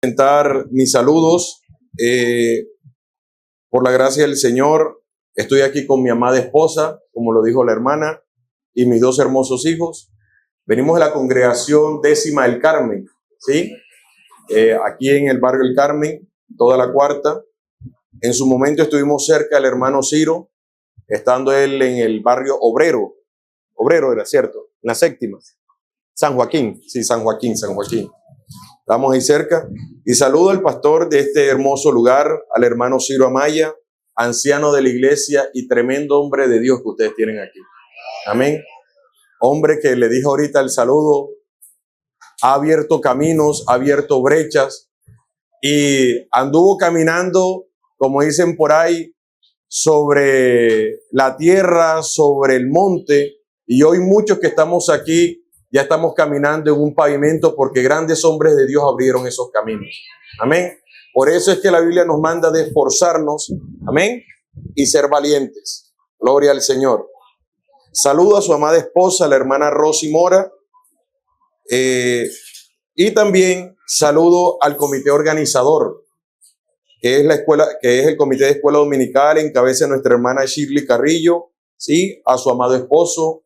Presentar mis saludos. Por la gracia del Señor, estoy aquí con mi amada esposa, como lo dijo la hermana, y mis dos hermosos hijos. Venimos de la congregación décima del Carmen, ¿sí? Aquí en el barrio del Carmen, toda la cuarta. En su momento estuvimos cerca del hermano Ciro, estando él en el barrio Obrero. Obrero era, ¿cierto? En la séptima. San Joaquín, sí, San Joaquín. Estamos ahí cerca. Y saludo al pastor de este hermoso lugar, al hermano Ciro Amaya, anciano de la iglesia y tremendo hombre de Dios que ustedes tienen aquí. Amén. Hombre que le dijo ahorita el saludo, ha abierto caminos, ha abierto brechas y anduvo caminando, como dicen por ahí, sobre la tierra, sobre el monte. Y hoy muchos que estamos aquí ya estamos caminando en un pavimento porque grandes hombres de Dios abrieron esos caminos. Amén. Por eso es que la Biblia nos manda de esforzarnos. Amén. Y ser valientes. Gloria al Señor. Saludo a su amada esposa, la hermana Rosy Mora. Y también saludo al comité organizador, que es la escuela, que es el comité de escuela dominical en cabeza de nuestra hermana Shirley Carrillo, ¿sí? A su amado esposo.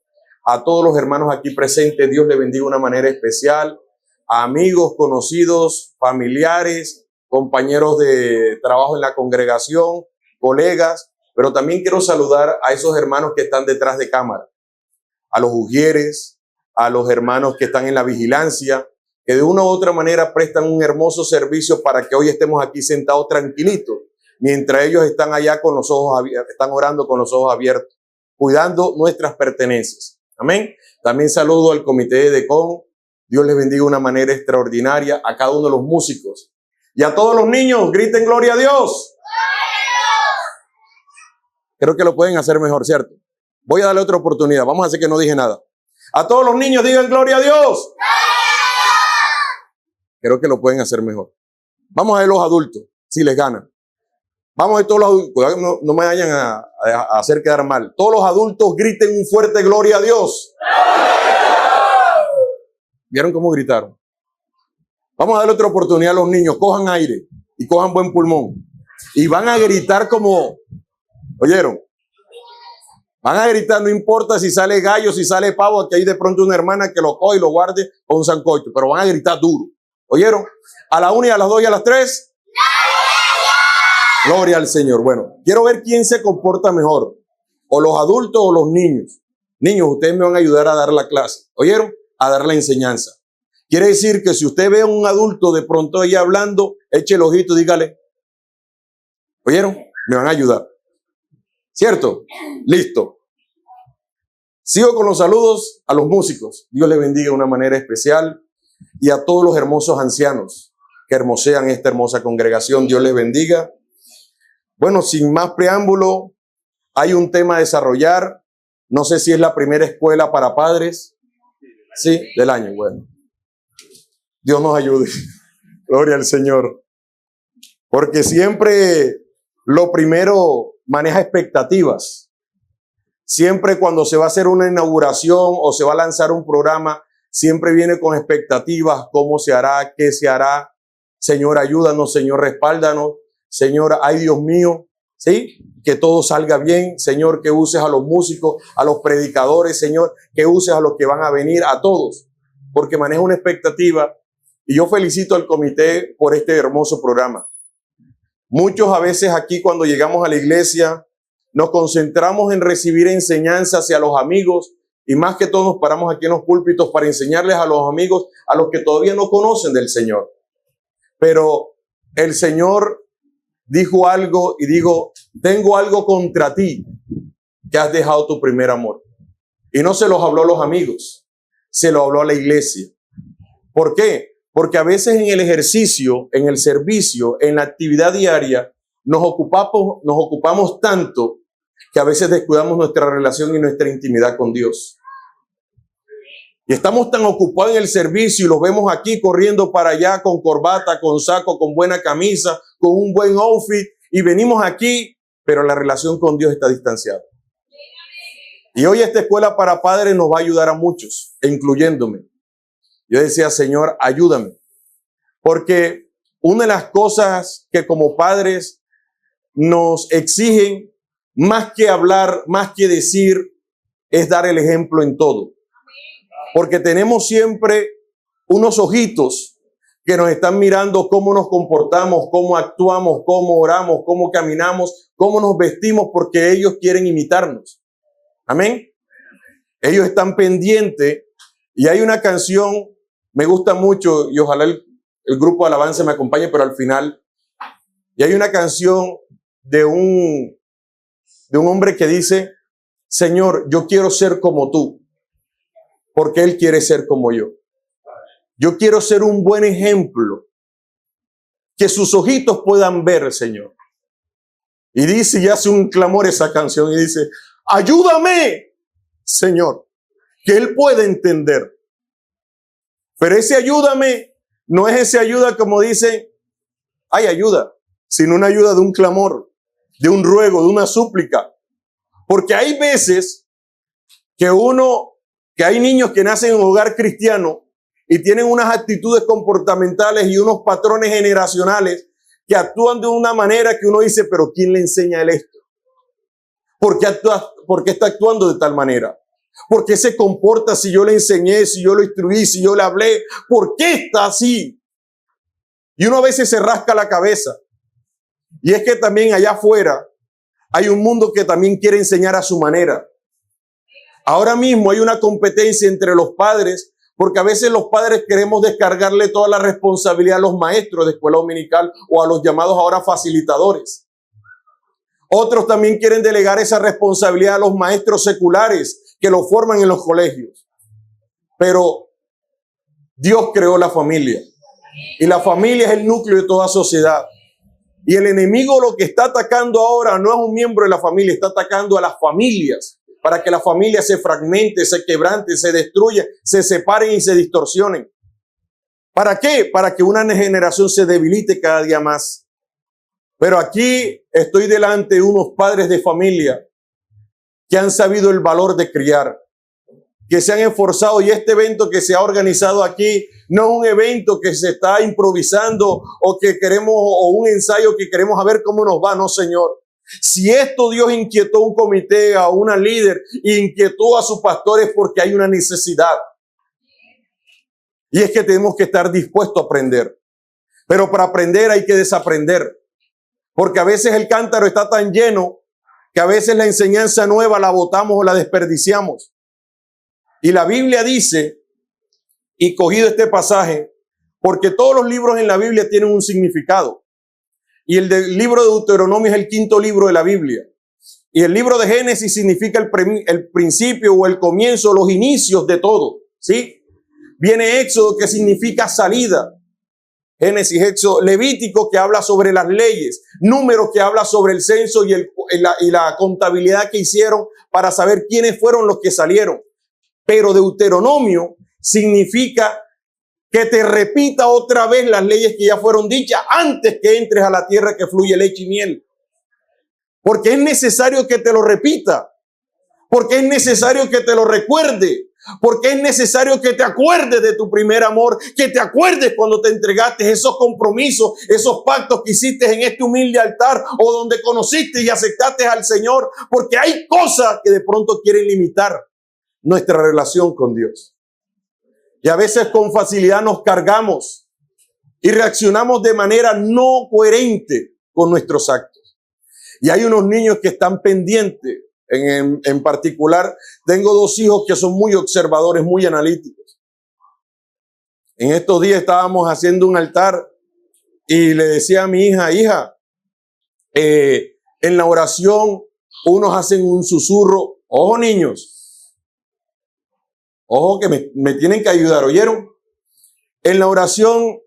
A todos los hermanos aquí presentes, Dios les bendiga de una manera especial. A amigos, conocidos, familiares, compañeros de trabajo en la congregación, colegas, pero también quiero saludar a esos hermanos que están detrás de cámara, a los ujieres, a los hermanos que están en la vigilancia, que de una u otra manera prestan un hermoso servicio para que hoy estemos aquí sentados tranquilitos, mientras ellos están allá con los ojos abiertos, están orando con los ojos abiertos, cuidando nuestras pertenencias. Amén. También saludo al comité de Decon. Dios les bendiga de una manera extraordinaria a cada uno de los músicos. Y a todos los niños, griten gloria a Dios. ¡Gloria a Dios! Creo que lo pueden hacer mejor, ¿cierto? Voy a darle otra oportunidad. Vamos a hacer que no dije nada. A todos los niños digan gloria a Dios. ¡Gloria a Dios! Creo que lo pueden hacer mejor. Vamos a ver los adultos, si les ganan. Vamos a ver todos los adultos. Cuidado que no me vayan a hacer quedar mal. Todos los adultos griten un fuerte gloria a Dios. ¿Vieron cómo gritaron? Vamos a darle otra oportunidad a los niños. Cojan aire y cojan buen pulmón. Y van a gritar como... ¿Oyeron? Van a gritar, no importa si sale gallo, si sale pavo. Aquí hay de pronto una hermana que lo coge y lo guarde con un sancocho. Pero van a gritar duro. ¿Oyeron? A la 1 y a las 2 y a las 3. Gloria al Señor. Bueno, quiero ver quién se comporta mejor. O los adultos o los niños. Niños, ustedes me van a ayudar a dar la clase. ¿Oyeron? A dar la enseñanza. Quiere decir que si usted ve a un adulto de pronto ahí hablando, eche el ojito y dígale. ¿Oyeron? Me van a ayudar. ¿Cierto? Listo. Sigo con los saludos a los músicos. Dios les bendiga de una manera especial. Y a todos los hermosos ancianos que hermosean esta hermosa congregación. Dios les bendiga. Bueno, sin más preámbulo, hay un tema a desarrollar. No sé si es la primera escuela para padres. Sí, del año. Bueno, Dios nos ayude. Gloria al Señor. Porque siempre lo primero maneja expectativas. Siempre cuando se va a hacer una inauguración o se va a lanzar un programa, siempre viene con expectativas. ¿Cómo se hará? ¿Qué se hará? Señor, ayúdanos. Señor, respáldanos. Señor, ay Dios mío, ¿sí? Que todo salga bien. Señor, que uses a los músicos, a los predicadores, Señor, que uses a los que van a venir, a todos, porque maneja una expectativa. Y yo felicito al comité por este hermoso programa. Muchos a veces aquí cuando llegamos a la iglesia nos concentramos en recibir enseñanzas hacia los amigos y más que todo nos paramos aquí en los púlpitos para enseñarles a los amigos, a los que todavía no conocen del Señor. Pero el Señor dijo algo y digo, tengo algo contra ti, que has dejado tu primer amor. Y no se los habló a los amigos, se lo habló a la iglesia. ¿Por qué? Porque a veces en el ejercicio, en el servicio, en la actividad diaria, nos ocupamos tanto que a veces descuidamos nuestra relación y nuestra intimidad con Dios. Y estamos tan ocupados en el servicio y los vemos aquí corriendo para allá con corbata, con saco, con buena camisa, con un buen outfit y venimos aquí, pero la relación con Dios está distanciada. Y hoy esta escuela para padres nos va a ayudar a muchos, incluyéndome. Yo decía, Señor, ayúdame. Porque una de las cosas que como padres nos exigen, más que hablar, más que decir, es dar el ejemplo en todo. Porque tenemos siempre unos ojitos que nos están mirando cómo nos comportamos, cómo actuamos, cómo oramos, cómo caminamos, cómo nos vestimos, porque ellos quieren imitarnos. Amén. Ellos están pendientes. Y hay una canción, me gusta mucho, y ojalá el grupo de alabanza me acompañe, pero al final, y hay una canción de un hombre que dice: Señor, yo quiero ser como tú, porque Él quiere ser como yo. Yo quiero ser un buen ejemplo, que sus ojitos puedan ver, Señor. Y dice, y hace un clamor esa canción, y dice: ayúdame, Señor, que Él pueda entender. Pero ese ayúdame no es ese ayuda como dice, hay ayuda, sino una ayuda de un clamor, de un ruego, de una súplica. Porque hay veces que hay niños que nacen en un hogar cristiano y tienen unas actitudes comportamentales y unos patrones generacionales que actúan de una manera que uno dice, pero ¿quién le enseña a él esto? ¿Por qué está actuando de tal manera? ¿Por qué se comporta si yo le enseñé, si yo lo instruí, si yo le hablé? ¿Por qué está así? Y uno a veces se rasca la cabeza. Y es que también allá afuera hay un mundo que también quiere enseñar a su manera. Ahora mismo hay una competencia entre los padres, porque a veces los padres queremos descargarle toda la responsabilidad a los maestros de escuela dominical o a los llamados ahora facilitadores. Otros también quieren delegar esa responsabilidad a los maestros seculares que lo forman en los colegios. Pero Dios creó la familia. Y la familia es el núcleo de toda sociedad. Y el enemigo lo que está atacando ahora no es un miembro de la familia, está atacando a las familias para que la familia se fragmente, se quebrante, se destruya, se separen y se distorsionen. ¿Para qué? Para que una generación se debilite cada día más. Pero aquí estoy delante de unos padres de familia que han sabido el valor de criar, que se han esforzado, y este evento que se ha organizado aquí no es un evento que se está improvisando o que queremos, o un ensayo que queremos a ver cómo nos va, no, Señor. Si esto Dios inquietó a un comité, a una líder, inquietó a sus pastores, porque hay una necesidad. Y es que tenemos que estar dispuestos a aprender. Pero para aprender hay que desaprender. Porque a veces el cántaro está tan lleno que a veces la enseñanza nueva la botamos o la desperdiciamos. Y la Biblia dice, y cogido este pasaje, porque todos los libros en la Biblia tienen un significado. Y el del libro de Deuteronomio es el quinto libro de la Biblia. Y el libro de Génesis significa el principio o el comienzo, los inicios de todo, ¿sí? Viene Éxodo, que significa salida. Génesis, Éxodo, Levítico, que habla sobre las leyes. Números, que habla sobre el censo y la contabilidad que hicieron para saber quiénes fueron los que salieron. Pero Deuteronomio significa que te repita otra vez las leyes que ya fueron dichas antes que entres a la tierra que fluye leche y miel. Porque es necesario que te lo repita. Porque es necesario que te lo recuerde. Porque es necesario que te acuerdes de tu primer amor, que te acuerdes cuando te entregaste, esos compromisos, esos pactos que hiciste en este humilde altar o donde conociste y aceptaste al Señor. Porque hay cosas que de pronto quieren limitar nuestra relación con Dios. Y a veces con facilidad nos cargamos y reaccionamos de manera no coherente con nuestros actos. Y hay unos niños que están pendientes. En particular, tengo dos hijos que son muy observadores, muy analíticos. En estos días estábamos haciendo un altar y le decía a mi hija, en la oración unos hacen un susurro. Ojo, niños, ojo, que me tienen que ayudar, ¿oyeron? En la oración,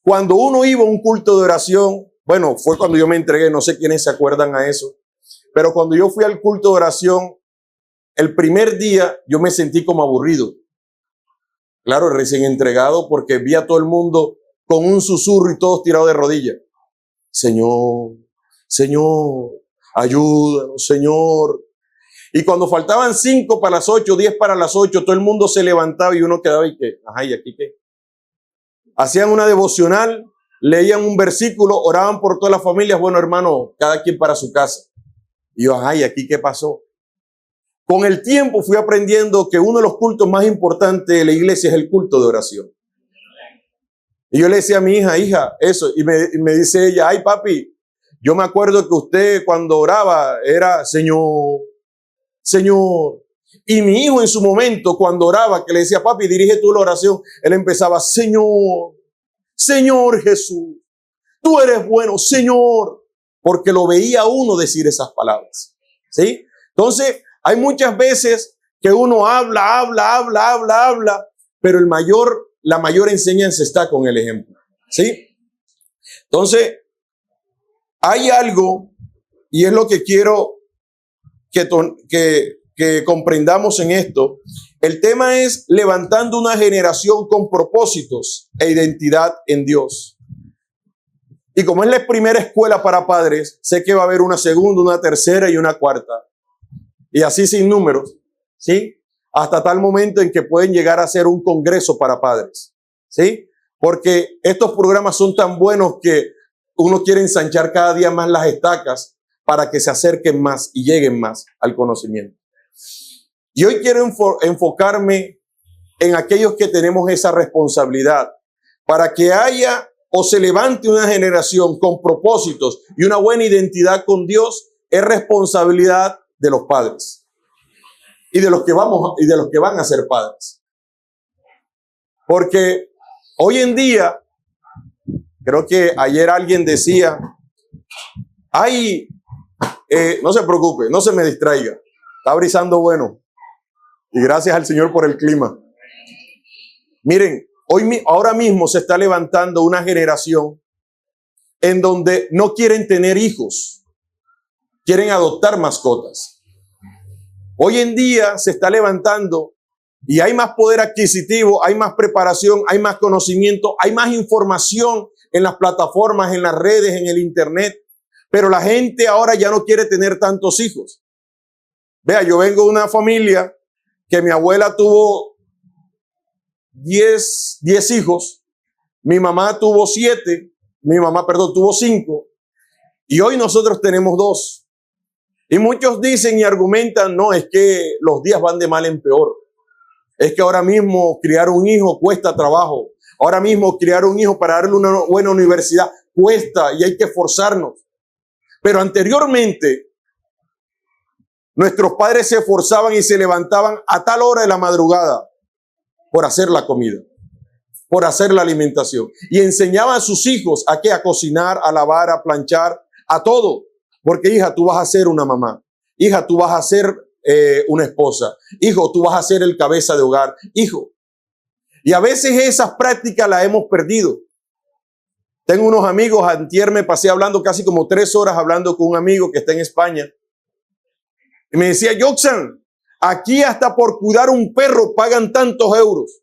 cuando uno iba a un culto de oración, bueno, fue cuando yo me entregué, no sé quiénes se acuerdan a eso, pero cuando yo fui al culto de oración, el primer día yo me sentí como aburrido. Claro, recién entregado, porque vi a todo el mundo con un susurro y todos tirados de rodillas. Señor, Señor, ayúdanos, Señor. Y cuando faltaban 5 para las 8, 10 para las 8, todo el mundo se levantaba y uno quedaba y ¿qué? Ajá, ¿y aquí qué? Hacían una devocional, leían un versículo, oraban por todas las familias, bueno, hermano, cada quien para su casa. Y yo, ay, ¿aquí qué pasó? Con el tiempo fui aprendiendo que uno de los cultos más importantes de la iglesia es el culto de oración. Y yo le decía a mi hija, eso, y me dice ella, ay, papi, yo me acuerdo que usted cuando oraba era Señor, Señor. Y mi hijo en su momento, cuando oraba, que le decía, papi, dirige tú la oración, él empezaba, Señor, Señor Jesús, tú eres bueno, Señor, porque lo veía uno decir esas palabras, ¿sí? Entonces, hay muchas veces que uno habla, pero la mayor enseñanza está con el ejemplo, ¿sí? Entonces, hay algo, y es lo que quiero que comprendamos en esto. El tema es levantando una generación con propósitos e identidad en Dios. Y como es la primera escuela para padres, sé que va a haber una segunda, una tercera y una cuarta. Y así sin números, ¿sí? Hasta tal momento en que pueden llegar a ser un congreso para padres, ¿sí? Porque estos programas son tan buenos que uno quiere ensanchar cada día más las estacas para que se acerquen más y lleguen más al conocimiento. Y hoy quiero enfocarme en aquellos que tenemos esa responsabilidad para que haya o se levante una generación con propósitos y una buena identidad con Dios. Es responsabilidad de los padres y de los que van a ser padres. Porque hoy en día, creo que ayer alguien decía, no se preocupe, no se me distraiga, está brisando bueno. Y gracias al Señor por el clima. Miren, ahora mismo se está levantando una generación en donde no quieren tener hijos, quieren adoptar mascotas. Hoy en día se está levantando y hay más poder adquisitivo, hay más preparación, hay más conocimiento, hay más información en las plataformas, en las redes, en el internet. Pero la gente ahora ya no quiere tener tantos hijos. Vea, yo vengo de una familia que mi abuela tuvo 10 hijos, mi mamá tuvo 5, y hoy nosotros tenemos 2. Y muchos dicen y argumentan, no, es que los días van de mal en peor. Es que ahora mismo criar un hijo cuesta trabajo. Ahora mismo criar un hijo para darle una buena universidad cuesta y hay que esforzarnos. Pero anteriormente, nuestros padres se esforzaban y se levantaban a tal hora de la madrugada por hacer la comida, por hacer la alimentación. Y enseñaban a sus hijos a cocinar, a lavar, a planchar, a todo. Porque, hija, tú vas a ser una mamá. Hija, tú vas a ser una esposa. Hijo, tú vas a ser el cabeza de hogar. Hijo. Y a veces esas prácticas las hemos perdido. Tengo unos amigos, antier me pasé hablando casi como 3 horas hablando con un amigo que está en España. Y me decía, Joxan, aquí hasta por cuidar un perro pagan tantos euros.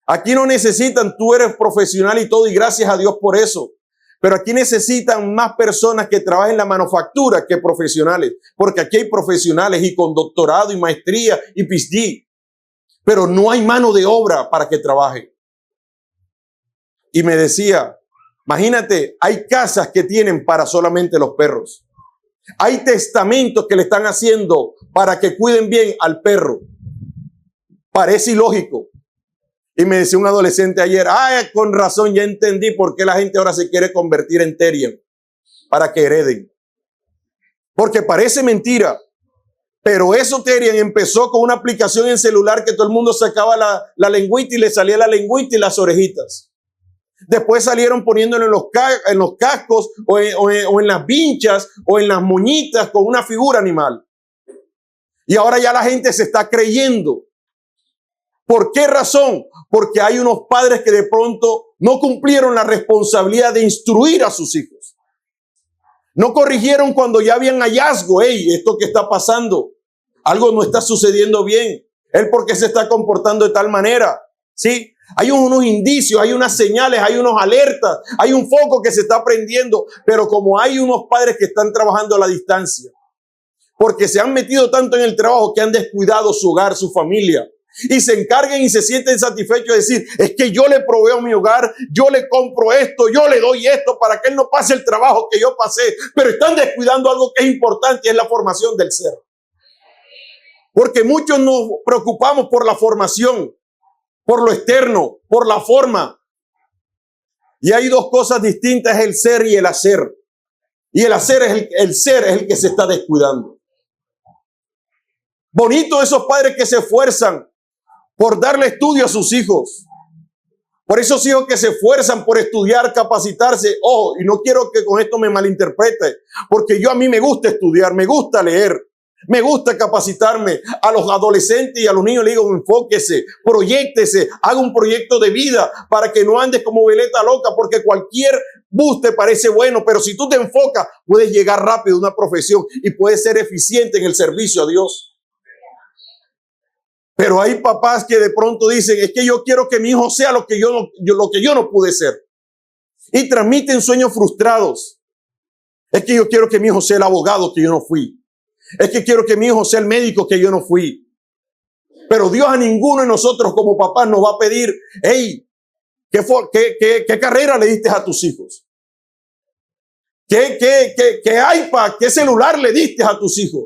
Aquí no necesitan, tú eres profesional y todo, y gracias a Dios por eso. Pero aquí necesitan más personas que trabajen en la manufactura que profesionales. Porque aquí hay profesionales y con doctorado y maestría y PhD. Pero no hay mano de obra para que trabaje. Y me decía, imagínate, hay casas que tienen para solamente los perros. Hay testamentos que le están haciendo para que cuiden bien al perro. Parece ilógico. Y me decía un adolescente ayer, con razón, ya entendí por qué la gente ahora se quiere convertir en Terian, para que hereden. Porque parece mentira, pero eso Terian empezó con una aplicación en celular que todo el mundo sacaba la lengüita y le salía la lengüita y las orejitas. Después salieron poniéndolo en los cascos o en las vinchas o en las moñitas con una figura animal. Y ahora ya la gente se está creyendo. ¿Por qué razón? Porque hay unos padres que de pronto no cumplieron la responsabilidad de instruir a sus hijos. No corrigieron cuando ya habían hallazgo. Esto que está pasando, algo no está sucediendo bien. Él, ¿por qué se está comportando de tal manera? ¿Sí? Hay unos indicios, hay unas señales, hay unos alertas, hay un foco que se está prendiendo. Pero como hay unos padres que están trabajando a la distancia, porque se han metido tanto en el trabajo que han descuidado su hogar, su familia. y se encarguen y se sienten satisfechos de decir, es que yo le proveo mi hogar, yo le compro esto, yo le doy esto para que él no pase el trabajo que yo pasé, pero están descuidando algo que es importante y es la formación del ser. Porque muchos nos preocupamos por la formación, por lo externo, por la forma. Y hay dos cosas distintas, el ser y el hacer. Y el hacer es el ser es el que se está descuidando. Bonito esos padres que se esfuerzan por darle estudio a sus hijos. Por esos hijos que se esfuerzan por estudiar, capacitarse. Ojo, y no quiero que con esto me malinterprete, porque a mí me gusta estudiar, me gusta leer. Me gusta capacitarme. A los adolescentes y a los niños les digo, enfóquese, proyéctese, haga un proyecto de vida para que no andes como veleta loca, porque cualquier bus te parece bueno, pero si tú te enfocas, puedes llegar rápido a una profesión y puedes ser eficiente en el servicio a Dios. Pero hay papás que de pronto dicen, es que yo quiero que mi hijo sea lo que yo no pude ser. Y transmiten sueños frustrados. Es que yo quiero que mi hijo sea el abogado que yo no fui. Es que quiero que mi hijo sea el médico que yo no fui. Pero Dios a ninguno de nosotros como papás nos va a pedir, hey, ¿qué carrera le diste a tus hijos? ¿Qué iPad, qué celular le diste a tus hijos?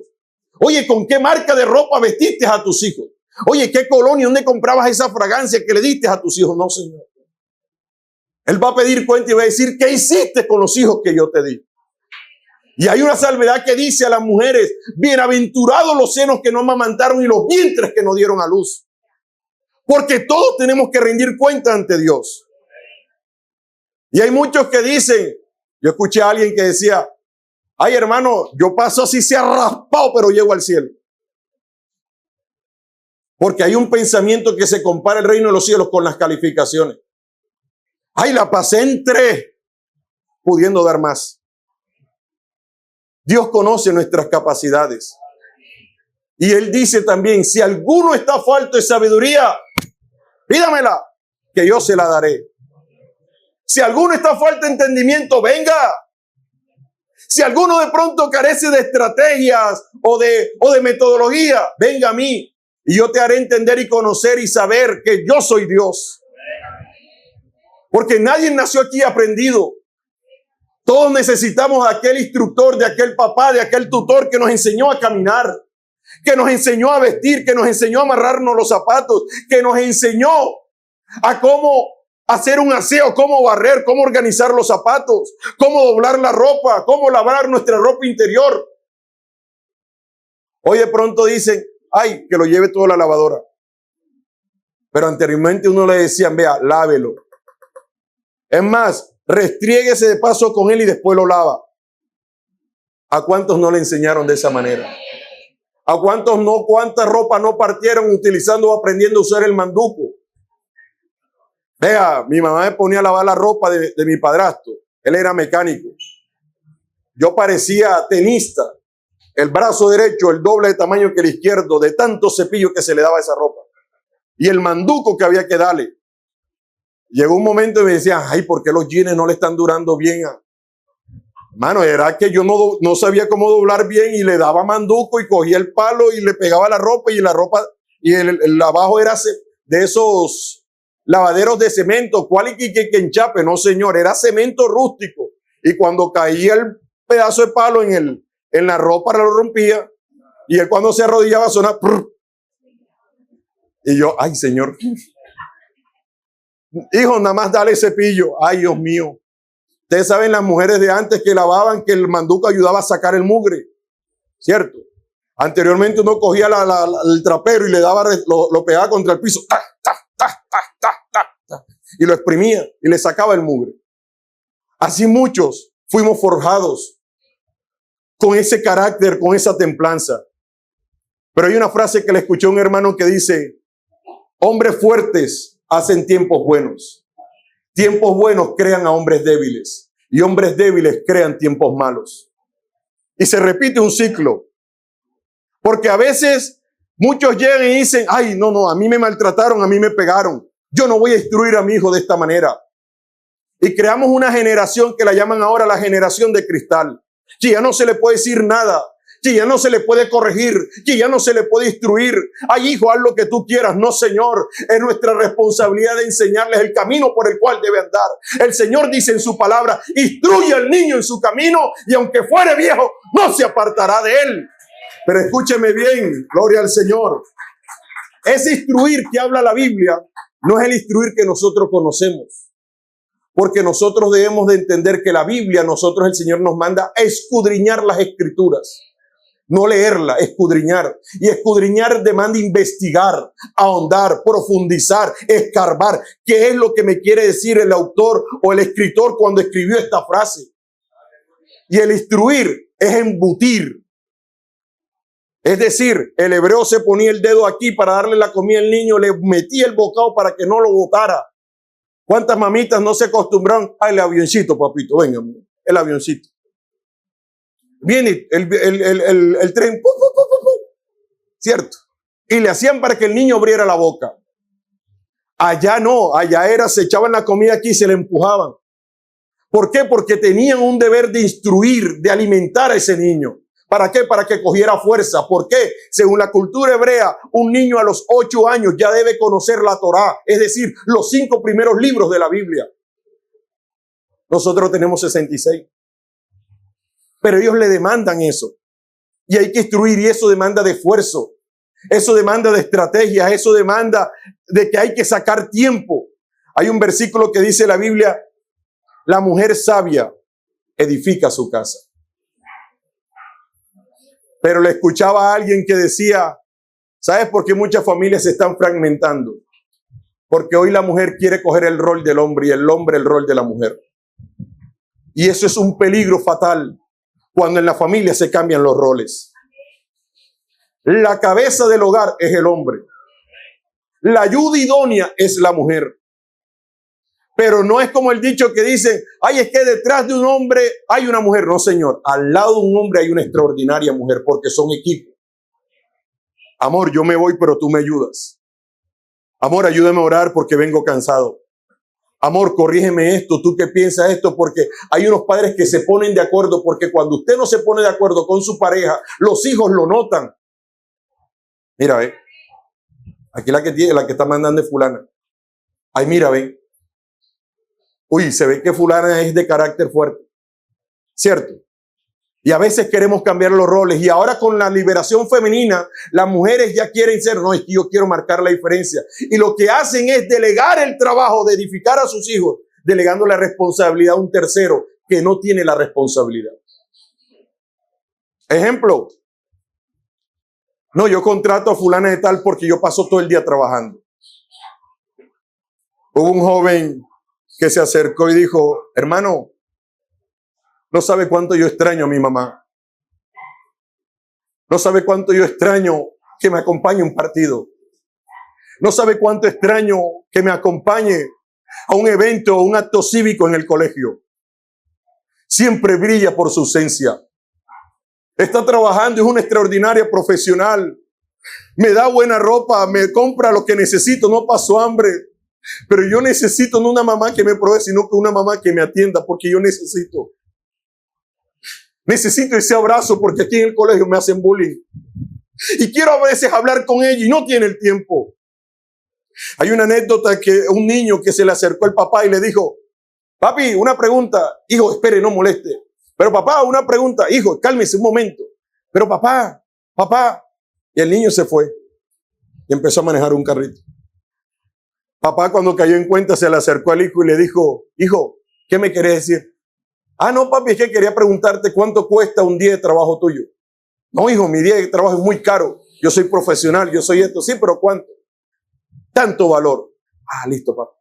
Oye, ¿con qué marca de ropa vestiste a tus hijos? Oye, ¿qué colonia, dónde comprabas esa fragancia que le diste a tus hijos? No, Señor. Él va a pedir cuenta y va a decir, ¿qué hiciste con los hijos que yo te di? Y hay una salvedad que dice a las mujeres, bienaventurados los senos que no amamantaron y los vientres que no dieron a luz. Porque todos tenemos que rendir cuenta ante Dios. Y hay muchos que dicen, yo escuché a alguien que decía, ay hermano, yo paso así sea raspado, pero llego al cielo. Porque hay un pensamiento que se compara el reino de los cielos con las calificaciones. Ay, la pasé en 3, pudiendo dar más. Dios conoce nuestras capacidades. Y Él dice también, si alguno está falto de sabiduría, pídamela, que yo se la daré. Si alguno está falto de entendimiento, venga. Si alguno de pronto carece de estrategias o de metodología, venga a mí. Y yo te haré entender y conocer y saber que yo soy Dios. Porque nadie nació aquí aprendido. Todos necesitamos a aquel instructor, de aquel papá, de aquel tutor que nos enseñó a caminar, que nos enseñó a vestir, que nos enseñó a amarrarnos los zapatos, que nos enseñó a cómo hacer un aseo, cómo barrer, cómo organizar los zapatos, cómo doblar la ropa, cómo lavar nuestra ropa interior. Hoy de pronto dicen, ay, que lo lleve toda la lavadora. Pero anteriormente uno le decían, vea, lávelo. Es más, restriéguese de paso con él y después lo lava. ¿A cuántos no le enseñaron de esa manera? ¿A cuántos no, cuánta ropa no partieron utilizando o aprendiendo a usar el manduco? Vea, mi mamá me ponía a lavar la ropa de mi padrastro. Él era mecánico. Yo parecía tenista. El brazo derecho, el doble de tamaño que el izquierdo, de tanto cepillo que se le daba a esa ropa. Y el manduco que había que darle. Llegó un momento y me decían, ay, ¿por qué los jeans no le están durando bien? Mano, era que yo no sabía cómo doblar bien y le daba manduco y cogía el palo y le pegaba la ropa y el abajo era de esos lavaderos de cemento, ¿cuál y que enchape? No, señor, era cemento rústico. Y cuando caía el pedazo de palo en la ropa lo rompía y él cuando se arrodillaba sonaba prr. Y yo, ay, Señor. Hijo, nada más dale cepillo. Ay, Dios mío. Ustedes saben las mujeres de antes que lavaban, que el manduco ayudaba a sacar el mugre. ¿Cierto? Anteriormente uno cogía el trapero y le daba, lo pegaba contra el piso. ¡Ta, ta, ta, ta, ta, ta, ta! Y lo exprimía y le sacaba el mugre. Así muchos fuimos forjados con ese carácter, con esa templanza. Pero hay una frase que le escuché a un hermano que dice, hombres fuertes hacen tiempos buenos. Tiempos buenos crean a hombres débiles y hombres débiles crean tiempos malos. Y se repite un ciclo. Porque a veces muchos llegan y dicen, ay, no, a mí me maltrataron, a mí me pegaron. Yo no voy a instruir a mi hijo de esta manera. Y creamos una generación que la llaman ahora la generación de cristal. Que ya no se le puede decir nada. que ya no se le puede corregir, que ya no se le puede instruir. Ay, hijo, haz lo que tú quieras. No, Señor, es nuestra responsabilidad de enseñarles el camino por el cual debe andar. El Señor dice en su palabra, instruye al niño en su camino y aunque fuere viejo, no se apartará de él. Pero escúcheme bien, gloria al Señor. Ese instruir que habla la Biblia no es el instruir que nosotros conocemos. Porque nosotros debemos de entender que la Biblia, nosotros el Señor nos manda a escudriñar las Escrituras. No leerla, escudriñar. Y escudriñar demanda investigar, ahondar, profundizar, escarbar. ¿Qué es lo que me quiere decir el autor o el escritor cuando escribió esta frase? Y el instruir es embutir. Es decir, el hebreo se ponía el dedo aquí para darle la comida al niño, le metía el bocado para que no lo botara. ¿Cuántas mamitas no se acostumbraron? Ah, el avioncito, papito, venga, el avioncito. Viene el tren, ¡pum, pum, pum, pum, pum! ¿Cierto? Y le hacían para que el niño abriera la boca. Allá no, allá era, se echaban la comida aquí y se le empujaban. ¿Por qué? Porque tenían un deber de instruir, de alimentar a ese niño. ¿Para qué? Para que cogiera fuerza. ¿Por qué? Según la cultura hebrea, un niño a los 8 años ya debe conocer la Torá, es decir, los 5 primeros libros de la Biblia. Nosotros tenemos 66. Pero ellos le demandan eso. Y hay que instruir, y eso demanda de esfuerzo. Eso demanda de estrategia, eso demanda de que hay que sacar tiempo. Hay un versículo que dice la Biblia, la mujer sabia edifica su casa. Pero le escuchaba a alguien que decía, ¿sabes por qué muchas familias se están fragmentando? Porque hoy la mujer quiere coger el rol del hombre y el hombre el rol de la mujer. Y eso es un peligro fatal cuando en la familia se cambian los roles. La cabeza del hogar es el hombre. La ayuda idónea es la mujer. Pero no es como el dicho que dice, ay, es que detrás de un hombre hay una mujer. No, señor, al lado de un hombre hay una extraordinaria mujer porque son equipo. Amor, yo me voy, pero tú me ayudas. Amor, ayúdame a orar porque vengo cansado. Amor, corrígeme esto, tú qué piensas esto, porque hay unos padres que se ponen de acuerdo, porque cuando usted no se pone de acuerdo con su pareja, los hijos lo notan. Mira, ve. Aquí la que está mandando es fulana. Ay, mira, ve. Uy, se ve que fulana es de carácter fuerte, ¿cierto? Y a veces queremos cambiar los roles. Y ahora con la liberación femenina, las mujeres ya quieren ser, no, es que yo quiero marcar la diferencia. Y lo que hacen es delegar el trabajo de edificar a sus hijos, delegando la responsabilidad a un tercero que no tiene la responsabilidad. Ejemplo. No, yo contrato a fulana de tal porque yo paso todo el día trabajando. Hubo un joven que se acercó y dijo, hermano, no sabe cuánto yo extraño a mi mamá. No sabe cuánto yo extraño que me acompañe a un partido. No sabe cuánto extraño que me acompañe a un evento o un acto cívico en el colegio. Siempre brilla por su ausencia. Está trabajando, es una extraordinaria profesional. Me da buena ropa, me compra lo que necesito, no paso hambre. Pero yo necesito no una mamá que me provee, sino que una mamá que me atienda, porque yo necesito ese abrazo, porque aquí en el colegio me hacen bullying. Y quiero a veces hablar con ella y no tiene el tiempo. Hay una anécdota que un niño que se le acercó al papá y le dijo, papi, una pregunta. Hijo, espere, no moleste. Pero papá, una pregunta. Hijo, cálmese un momento. Pero papá. Y el niño se fue y empezó a manejar un carrito. Papá, cuando cayó en cuenta, se le acercó al hijo y le dijo, hijo, ¿qué me querés decir? Ah, no, papi, es que quería preguntarte cuánto cuesta un día de trabajo tuyo. No, hijo, mi día de trabajo es muy caro. Yo soy profesional, yo soy esto. Sí, pero ¿cuánto? Tanto valor. Ah, listo, papi.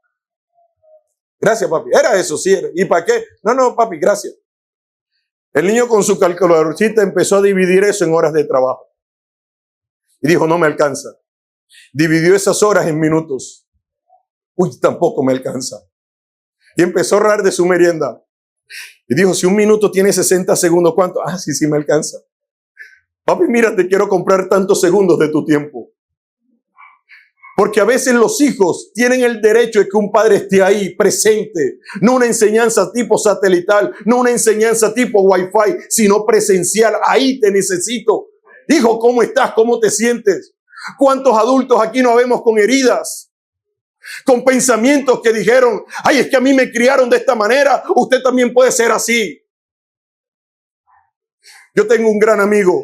Gracias, papi. Era eso, sí era. ¿Y para qué? No, papi, gracias. El niño con su calculadorcita empezó a dividir eso en horas de trabajo. Y dijo, no me alcanza. Dividió esas horas en minutos. Uy, tampoco me alcanza. Y empezó a ahorrar de su merienda. Y dijo, si un minuto tiene 60 segundos, ¿cuánto? Ah, sí me alcanza. Papi, mira, te quiero comprar tantos segundos de tu tiempo. Porque a veces los hijos tienen el derecho de que un padre esté ahí presente. No una enseñanza tipo satelital, no una enseñanza tipo Wi-Fi, sino presencial. Ahí te necesito. Hijo, ¿cómo estás? ¿Cómo te sientes? ¿Cuántos adultos aquí nos vemos con heridas? Con pensamientos que dijeron, ay, es que a mí me criaron de esta manera. Usted también puede ser así. Yo tengo un gran amigo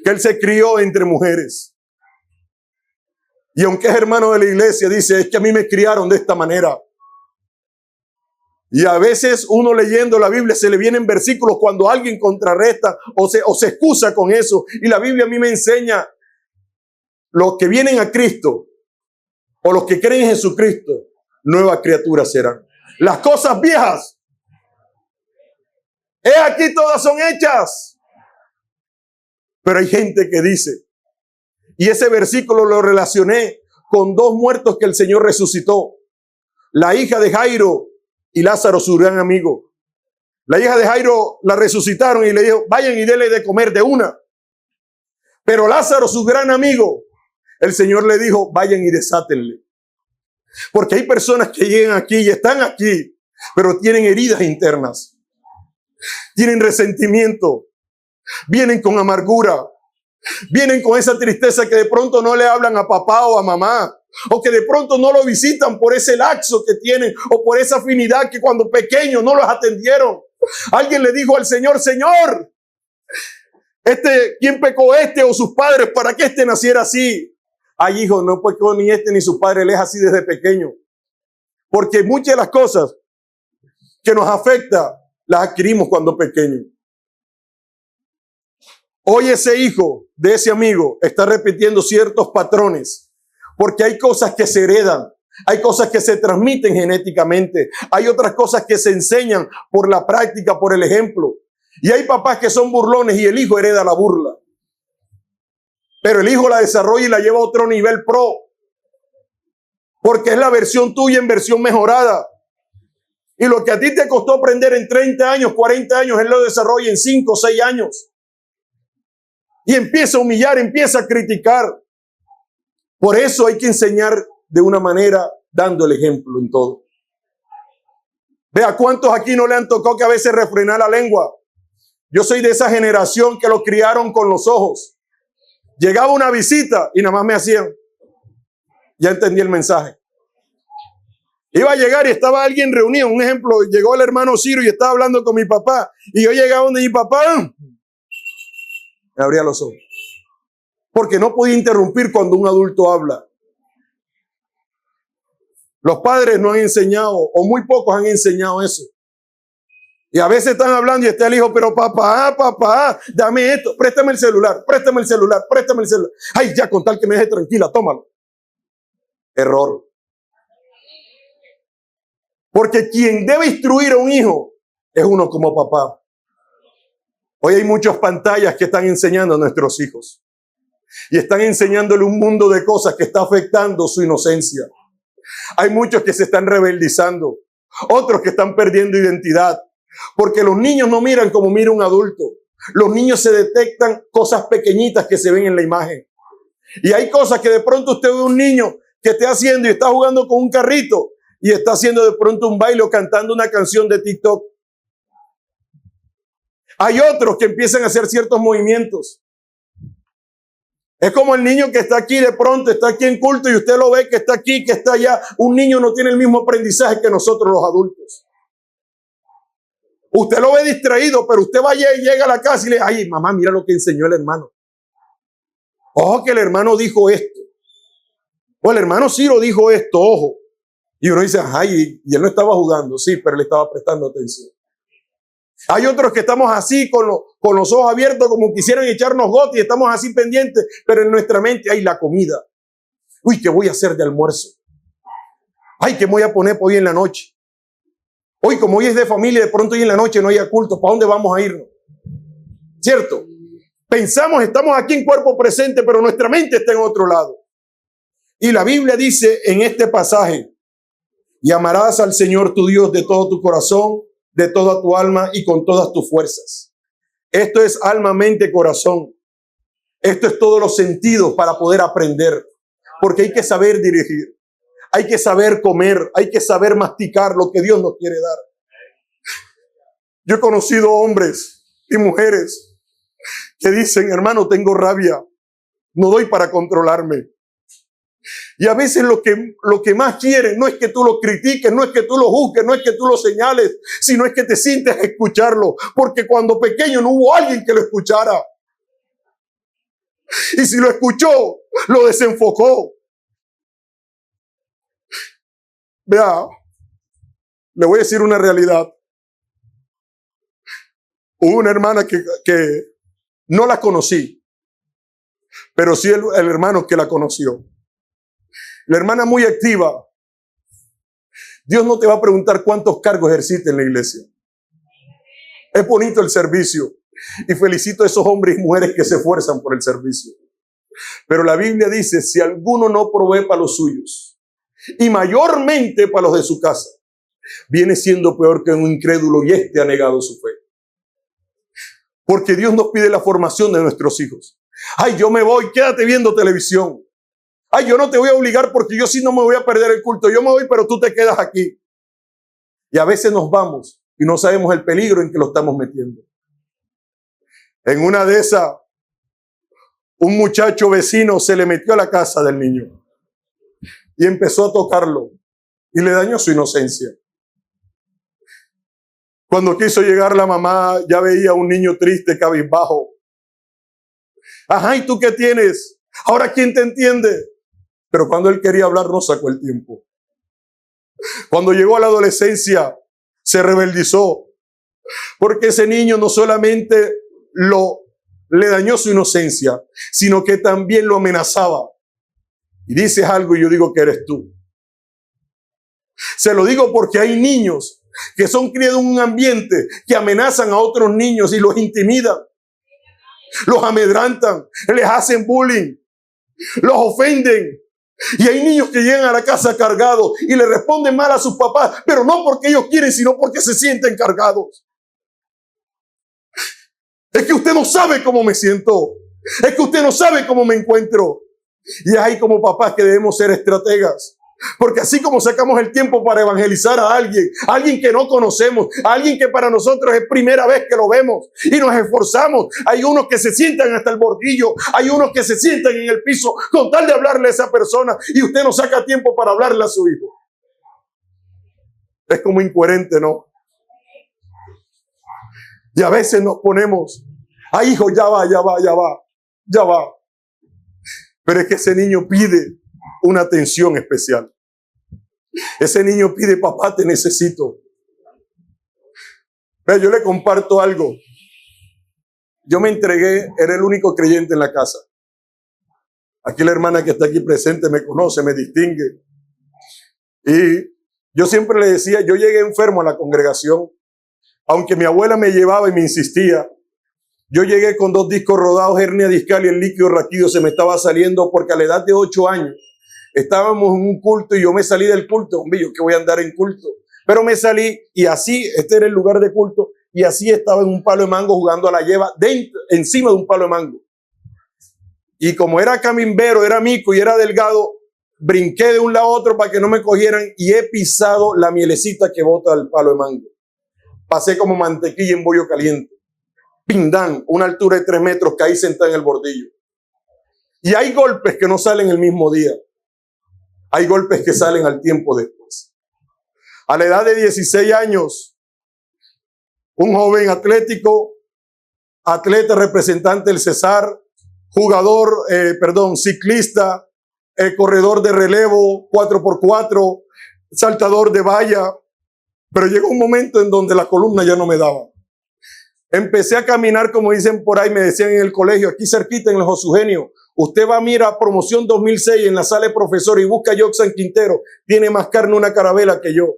que él se crió entre mujeres. Y aunque es hermano de la iglesia, dice, es que a mí me criaron de esta manera. Y a veces uno leyendo la Biblia se le vienen versículos cuando alguien contrarresta o se excusa con eso. Y la Biblia a mí me enseña, los que vienen a Cristo o los que creen en Jesucristo, nuevas criaturas serán. Las cosas viejas, aquí todas son hechas. Pero hay gente que dice, y ese versículo lo relacioné con dos muertos que el Señor resucitó. La hija de Jairo y Lázaro, su gran amigo. La hija de Jairo la resucitaron y le dijo, vayan y denle de comer de una. Pero Lázaro, su gran amigo, el Señor le dijo, vayan y desátenle. Porque hay personas que llegan aquí y están aquí, pero tienen heridas internas. Tienen resentimiento. Vienen con amargura. Vienen con esa tristeza que de pronto no le hablan a papá o a mamá, o que de pronto no lo visitan por ese laxo que tienen, o por esa afinidad que cuando pequeños no los atendieron. Alguien le dijo al Señor, Señor, ¿quién pecó o sus padres para que naciera así? Ay, hijo, no pecó ni ni su padre, él es así desde pequeño. Porque muchas de las cosas que nos afectan las adquirimos cuando pequeños. Hoy ese hijo de ese amigo está repitiendo ciertos patrones, porque hay cosas que se heredan, hay cosas que se transmiten genéticamente, hay otras cosas que se enseñan por la práctica, por el ejemplo. Y hay papás que son burlones y el hijo hereda la burla. Pero el hijo la desarrolla y la lleva a otro nivel pro, porque es la versión tuya en versión mejorada. Y lo que a ti te costó aprender en 30 años, 40 años, él lo desarrolla en 5 o 6 años. Y empieza a humillar, empieza a criticar. Por eso hay que enseñar de una manera dando el ejemplo en todo. Vea cuántos aquí no le han tocado que a veces refrenar la lengua. Yo soy de esa generación que lo criaron con los ojos. Llegaba una visita y nada más me hacían. Ya entendí el mensaje. Iba a llegar y estaba alguien reunido. Un ejemplo, llegó el hermano Ciro y estaba hablando con mi papá. Y yo llegaba donde mi papá. Me abría los ojos. Porque no podía interrumpir cuando un adulto habla. Los padres no han enseñado, o muy pocos han enseñado eso. Y a veces están hablando y está el hijo, pero papá, dame esto, préstame el celular. Ay, ya con tal que me deje tranquila, tómalo. Error. Porque quien debe instruir a un hijo es uno como papá. Hoy hay muchas pantallas que están enseñando a nuestros hijos. Y están enseñándole un mundo de cosas que está afectando su inocencia. Hay muchos que se están rebeldizando. Otros que están perdiendo identidad. Porque los niños no miran como mira un adulto. Los niños se detectan cosas pequeñitas que se ven en la imagen. Y hay cosas que de pronto usted ve un niño que esté haciendo y está jugando con un carrito y está haciendo de pronto un baile o cantando una canción de TikTok. Hay otros que empiezan a hacer ciertos movimientos. Es como el niño que está aquí de pronto, está aquí en culto y usted lo ve que está aquí, que está allá. Un niño no tiene el mismo aprendizaje que nosotros los adultos. Usted lo ve distraído, pero usted va y llega a la casa y le dice, ay, mamá, mira lo que enseñó el hermano. Ojo que el hermano dijo esto. O el hermano Ciro dijo esto, ojo. Y uno dice, ay, y él no estaba jugando. Sí, pero le estaba prestando atención. Hay otros que estamos así con los ojos abiertos como quisieran echarnos gotas y estamos así pendientes, pero en nuestra mente hay la comida. Uy, ¿qué voy a hacer de almuerzo? Ay, ¿qué me voy a poner hoy en la noche? Hoy, como hoy es de familia, de pronto hoy en la noche no hay culto. ¿Para dónde vamos a irnos? ¿Cierto? Pensamos, estamos aquí en cuerpo presente, pero nuestra mente está en otro lado. Y la Biblia dice en este pasaje, y amarás al Señor tu Dios de todo tu corazón, de toda tu alma y con todas tus fuerzas. Esto es alma, mente, corazón. Esto es todos los sentidos para poder aprender. Porque hay que saber dirigir, hay que saber comer, hay que saber masticar lo que Dios nos quiere dar. Yo he conocido hombres y mujeres que dicen, hermano, tengo rabia, no doy para controlarme. Y a veces lo que más quieren no es que tú lo critiques, no es que tú lo juzgues, no es que tú lo señales, sino es que te sientes a escucharlo. Porque cuando pequeño no hubo alguien que lo escuchara. Y si lo escuchó, lo desenfocó. Vea, le voy a decir una realidad. Hubo una hermana que no la conocí, pero sí el hermano que la conoció. La hermana muy activa. Dios no te va a preguntar cuántos cargos ejerciste en la iglesia. Es bonito el servicio y felicito a esos hombres y mujeres que se esfuerzan por el servicio. Pero la Biblia dice, si alguno no provee para los suyos y mayormente para los de su casa, viene siendo peor que un incrédulo y ha negado su fe. Porque Dios nos pide la formación de nuestros hijos. Ay, yo me voy, quédate viendo televisión. Ay, yo no te voy a obligar porque yo sí no me voy a perder el culto. Yo me voy, pero tú te quedas aquí. Y a veces nos vamos y no sabemos el peligro en que lo estamos metiendo. En una de esas, un muchacho vecino se le metió a la casa del niño y empezó a tocarlo y le dañó su inocencia. Cuando quiso llegar la mamá, ya veía a un niño triste, cabizbajo. Ajá, ¿y tú qué tienes? Ahora, ¿quién te entiende? Pero cuando él quería hablar, no sacó el tiempo. Cuando llegó a la adolescencia, se rebeldizó. Porque ese niño no solamente le dañó su inocencia, sino que también lo amenazaba. Y dices algo y yo digo que eres tú. Se lo digo porque hay niños que son criados en un ambiente que amenazan a otros niños y los intimidan. Los amedrantan, les hacen bullying, los ofenden. Y hay niños que llegan a la casa cargados y le responden mal a sus papás, pero no porque ellos quieren, sino porque se sienten cargados. Es que usted no sabe cómo me siento. Es que usted no sabe cómo me encuentro. Y hay como papás que debemos ser estrategas. Porque así como sacamos el tiempo para evangelizar a alguien que no conocemos, a alguien que para nosotros es primera vez que lo vemos y nos esforzamos, hay unos que se sientan hasta el bordillo, hay unos que se sientan en el piso con tal de hablarle a esa persona y usted no saca tiempo para hablarle a su hijo. Es como incoherente, ¿no? Y a veces nos ponemos, ay hijo, ya va. Pero es que ese niño pide una atención especial. Ese niño pide, papá, te necesito. Pero yo le comparto algo. Yo me entregué, era el único creyente en la casa. Aquí la hermana que está aquí presente me conoce, me distingue. Y yo siempre le decía, yo llegué enfermo a la congregación, aunque mi abuela me llevaba y me insistía. Yo llegué con 2 discos rodados, hernia discal y el líquido raquídeo se me estaba saliendo porque a la edad de 8 años estábamos en un culto y yo me salí del culto. Hombre, yo que voy a andar en culto. Pero me salí y así, este era el lugar de culto, y así estaba en un palo de mango jugando a la lleva, encima de un palo de mango. Y como era camimbero, era mico y era delgado, brinqué de un lado a otro para que no me cogieran y he pisado la mielecita que bota el palo de mango. Pasé como mantequilla en bollo caliente. Pindán, una altura de 3 metros, caí sentado en el bordillo. Y hay golpes que no salen el mismo día. Hay golpes que salen al tiempo después. A la edad de 16 años, un joven atlético, atleta representante del Cesar, ciclista, corredor de relevo, 4x4, saltador de valla. Pero llegó un momento en donde la columna ya no me daba. Empecé a caminar, como dicen por ahí, me decían en el colegio, aquí cerquita en el José Eugenio. Usted va a mirar promoción 2006 en la sala de profesor y busca a Joxan Quintero. Tiene más carne una carabela que yo.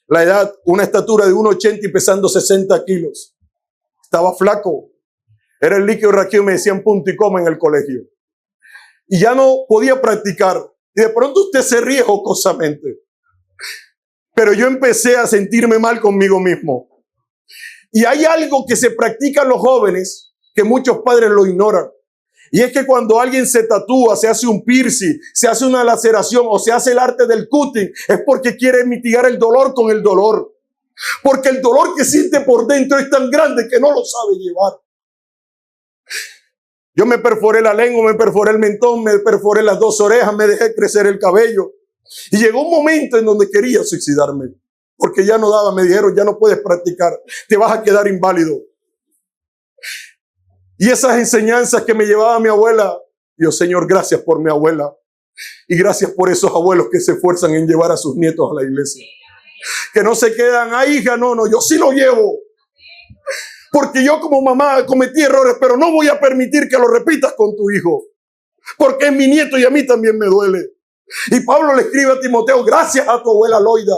La edad, una estatura de 1,80 y pesando 60 kilos. Estaba flaco. Era el líquido raquídeo, me decían punto y coma en el colegio. Y ya no podía practicar. Y de pronto usted se ríe jocosamente. Pero yo empecé a sentirme mal conmigo mismo. Y hay algo que se practica en los jóvenes que muchos padres lo ignoran. Y es que cuando alguien se tatúa, se hace un piercing, se hace una laceración o se hace el arte del cutting, es porque quiere mitigar el dolor con el dolor. Porque el dolor que siente por dentro es tan grande que no lo sabe llevar. Yo me perforé la lengua, me perforé el mentón, me perforé las 2 orejas, me dejé crecer el cabello. Y llegó un momento en donde quería suicidarme. Porque ya no daba, me dijeron, ya no puedes practicar, te vas a quedar inválido. Y esas enseñanzas que me llevaba mi abuela, Dios Señor, gracias por mi abuela. Y gracias por esos abuelos que se esfuerzan en llevar a sus nietos a la iglesia. Que no se quedan, ay hija, no, yo sí lo llevo. Porque yo como mamá cometí errores, pero no voy a permitir que lo repitas con tu hijo. Porque es mi nieto y a mí también me duele. Y Pablo le escribe a Timoteo, gracias a tu abuela Loida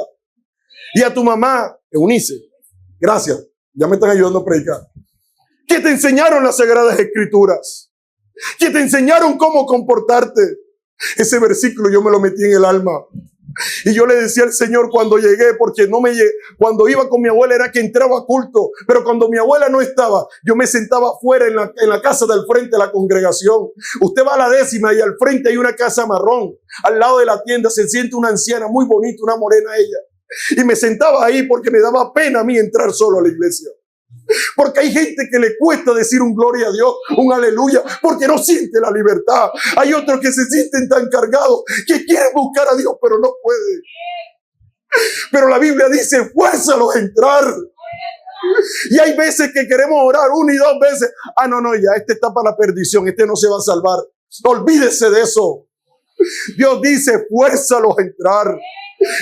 y a tu mamá Eunice. Gracias, ya me están ayudando a predicar. Que te enseñaron las Sagradas Escrituras. Que te enseñaron cómo comportarte. Ese versículo yo me lo metí en el alma. Y yo le decía al Señor cuando llegué, porque cuando iba con mi abuela era que entraba a culto, pero cuando mi abuela no estaba, yo me sentaba afuera en la casa del frente de la congregación. Usted va a la 10ª y al frente hay una casa marrón. Al lado de la tienda se siente una anciana muy bonita, una morena ella. Y me sentaba ahí porque me daba pena a mí entrar solo a la iglesia. Porque hay gente que le cuesta decir un gloria a Dios, un aleluya, porque no siente la libertad. Hay otros que se sienten tan cargados que quieren buscar a Dios, pero no pueden. Pero la Biblia dice, fuérzalos a entrar. Y hay veces que queremos orar 1 y 2 veces. No, ya este está para la perdición, este no se va a salvar. Olvídese de eso. Dios dice, fuérzalos a entrar.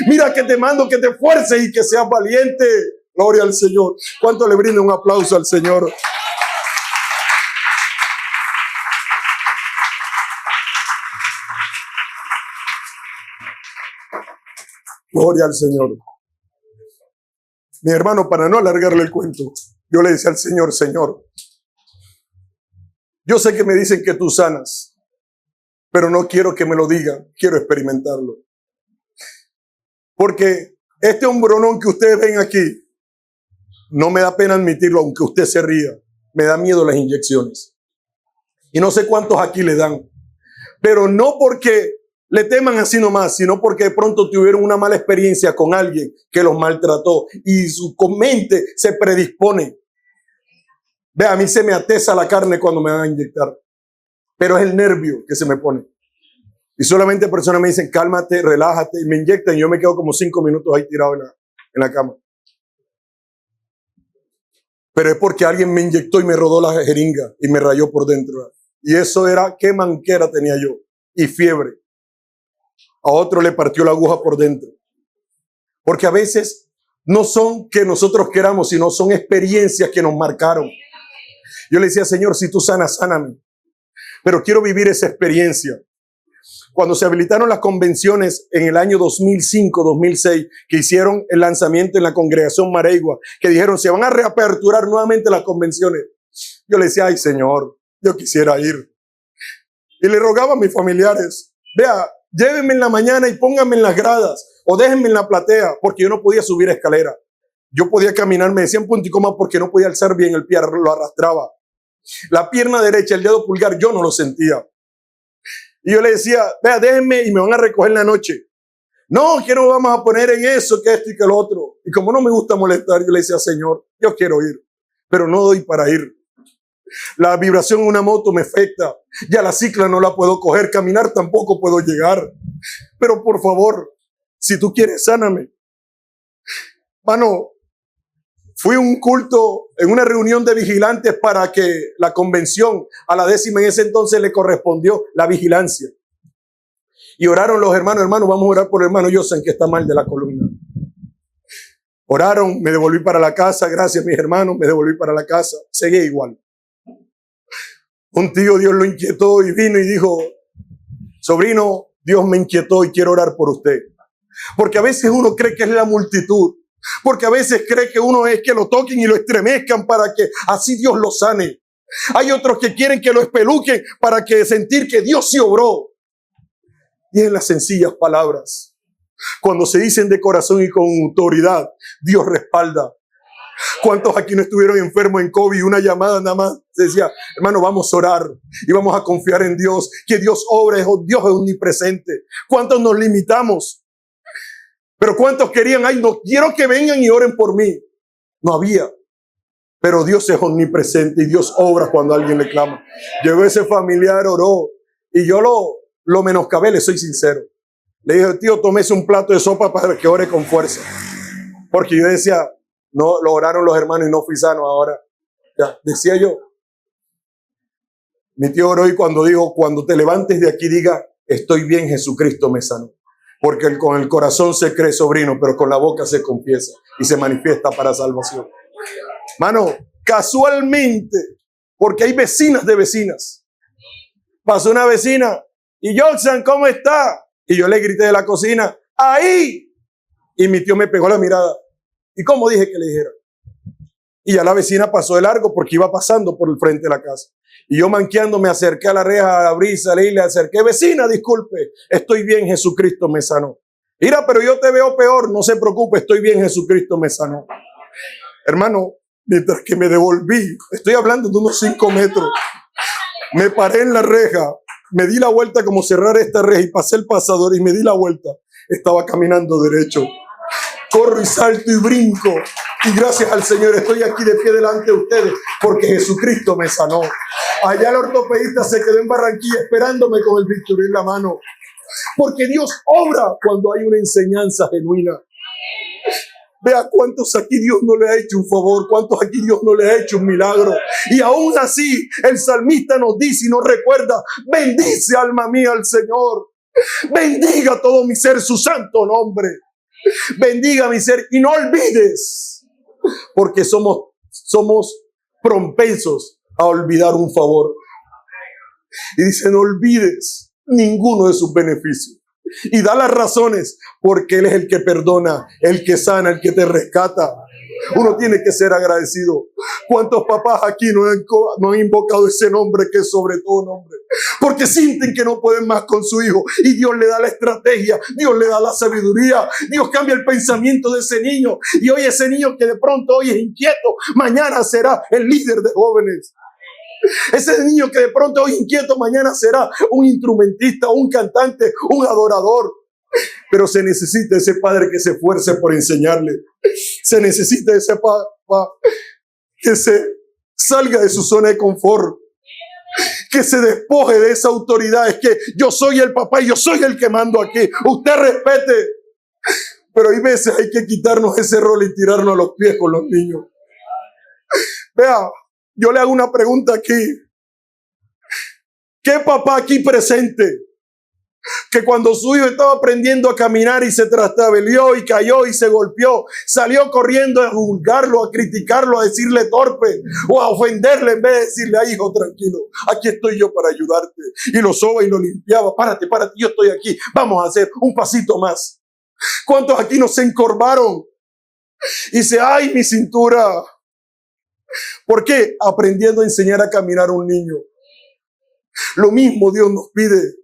Mira que te mando que te esfuerces y que seas valiente. Gloria al Señor. ¿Cuánto le brinda un aplauso al Señor? Gloria al Señor. Mi hermano, para no alargarle el cuento, yo le decía al Señor, Señor, yo sé que me dicen que tú sanas, pero no quiero que me lo digan, quiero experimentarlo. Porque este hombronón que ustedes ven aquí, no me da pena admitirlo, aunque usted se ría. Me da miedo las inyecciones. Y no sé cuántos aquí le dan. Pero no porque le teman así nomás, sino porque de pronto tuvieron una mala experiencia con alguien que los maltrató. Y su mente se predispone. Ve, a mí se me atesa la carne cuando me van a inyectar. Pero es el nervio que se me pone. Y solamente personas me dicen, cálmate, relájate. Y me inyectan y yo me quedo como 5 minutos ahí tirado en la cama. Pero es porque alguien me inyectó y me rodó la jeringa y me rayó por dentro. Y eso era, qué manquera tenía yo. Y fiebre. A otro le partió la aguja por dentro. Porque a veces no son que nosotros queramos, sino son experiencias que nos marcaron. Yo le decía, Señor, si tú sanas, sáname. Pero quiero vivir esa experiencia. Cuando se habilitaron las convenciones en el año 2005-2006, que hicieron el lanzamiento en la congregación Mareigua, que dijeron, se van a reaperturar nuevamente las convenciones. Yo le decía, ay Señor, yo quisiera ir. Y le rogaba a mis familiares, vea, llévenme en la mañana y pónganme en las gradas, o déjenme en la platea, porque yo no podía subir escalera. Yo podía caminar, me decían punto y coma, porque no podía alzar bien el pie, lo arrastraba. La pierna derecha, el dedo pulgar, yo no lo sentía. Y yo le decía, vea, déjenme y me van a recoger en la noche. No, que no vamos a poner en eso, que esto y que lo otro. Y como no me gusta molestar, yo le decía, Señor, yo quiero ir, pero no doy para ir. La vibración en una moto me afecta. Ya la cicla no la puedo coger, caminar tampoco puedo llegar. Pero por favor, si tú quieres, sáname. Mano, fui a un culto en una reunión de vigilantes para que la convención a la 10ª en ese entonces le correspondió la vigilancia. Y oraron los hermanos, vamos a orar por el hermano Yosan que está mal de la columna. Oraron, me devolví para la casa, gracias mis hermanos, me devolví para la casa, seguí igual. Un tío, Dios lo inquietó y vino y dijo, sobrino, Dios me inquietó y quiero orar por usted. Porque a veces uno cree que es la multitud. Porque a veces cree que uno es que lo toquen y lo estremezcan para que así Dios lo sane. Hay otros que quieren que lo espeluquen para que sentir que Dios sí obró. Y en las sencillas palabras, cuando se dicen de corazón y con autoridad, Dios respalda. ¿Cuántos aquí no estuvieron enfermos en COVID? Una llamada nada más decía, hermano, vamos a orar y vamos a confiar en Dios, que Dios obra, Dios es omnipresente. ¿Cuántos nos limitamos? Pero ¿cuántos querían? Ay, no quiero que vengan y oren por mí. No había. Pero Dios es omnipresente y Dios obra cuando alguien le clama. Llegó ese familiar, oró y yo lo menoscabé, le soy sincero. Le dije, tío, tómese un plato de sopa para que ore con fuerza. Porque yo decía, no, lo oraron los hermanos y no fui sano ahora. Ya, decía yo. Mi tío oró y cuando dijo, cuando te levantes de aquí diga, estoy bien, Jesucristo me sanó. Porque con el corazón se cree sobrino, pero con la boca se confiesa y se manifiesta para salvación. Mano, casualmente, porque hay vecinas de vecinas. Pasó una vecina y Johnson, ¿cómo está? Y yo le grité de la cocina, ¡ahí! Y mi tío me pegó la mirada. ¿Y cómo dije que le dijera? Y ya la vecina pasó de largo porque iba pasando por el frente de la casa. Y yo manqueando me acerqué a la reja, abrí, salí, le acerqué. Vecina, disculpe, estoy bien, Jesucristo me sanó. Mira, pero yo te veo peor, no se preocupe, estoy bien, Jesucristo me sanó. Hermano, mientras que me devolví, estoy hablando de unos 5 metros, me paré en la reja, me di la vuelta como cerrar esta reja y pasé el pasador y me di la vuelta. Estaba caminando derecho. Corro y salto y brinco. Y gracias al Señor estoy aquí de pie delante de ustedes porque Jesucristo me sanó. Allá el ortopedista se quedó en Barranquilla esperándome con el bisturí en la mano. Porque Dios obra cuando hay una enseñanza genuina. Vea cuántos aquí Dios no le ha hecho un favor, cuántos aquí Dios no le ha hecho un milagro. Y aún así el salmista nos dice y nos recuerda, bendice alma mía al Señor. Bendiga todo mi ser su santo nombre. Bendiga mi ser y no olvides, porque somos propensos a olvidar un favor. Y dice, no olvides ninguno de sus beneficios. Y da las razones, porque Él es el que perdona, el que sana, el que te rescata. Uno tiene que ser agradecido. ¿Cuántos papás aquí no han invocado ese nombre que es sobre todo nombre? Porque sienten que no pueden más con su hijo. Y Dios le da la estrategia, Dios le da la sabiduría. Dios cambia el pensamiento de ese niño. Y hoy ese niño que de pronto hoy es inquieto, mañana será el líder de jóvenes. Ese niño que de pronto hoy inquieto, mañana será un instrumentista, un cantante, un adorador. Pero se necesita ese padre que se esfuerce por enseñarle. Se necesita ese papá que se salga de su zona de confort. Que se despoje de esa autoridad. Es que yo soy el papá y yo soy el que mando aquí. Usted respete. Pero hay veces hay que quitarnos ese rol y tirarnos a los pies con los niños. Vea, yo le hago una pregunta aquí. ¿Qué papá aquí presente que cuando su hijo estaba aprendiendo a caminar y se trastabilló y cayó y se golpeó, salió corriendo a juzgarlo, a criticarlo, a decirle torpe o a ofenderle en vez de decirle, ay hijo, tranquilo, aquí estoy yo para ayudarte? Y lo soba y lo limpiaba. Párate, yo estoy aquí, vamos a hacer un pasito más. ¿Cuántos aquí no se encorvaron? Y dice, ay, mi cintura. ¿Por qué? Aprendiendo a enseñar a caminar a un niño. Lo mismo Dios nos pide.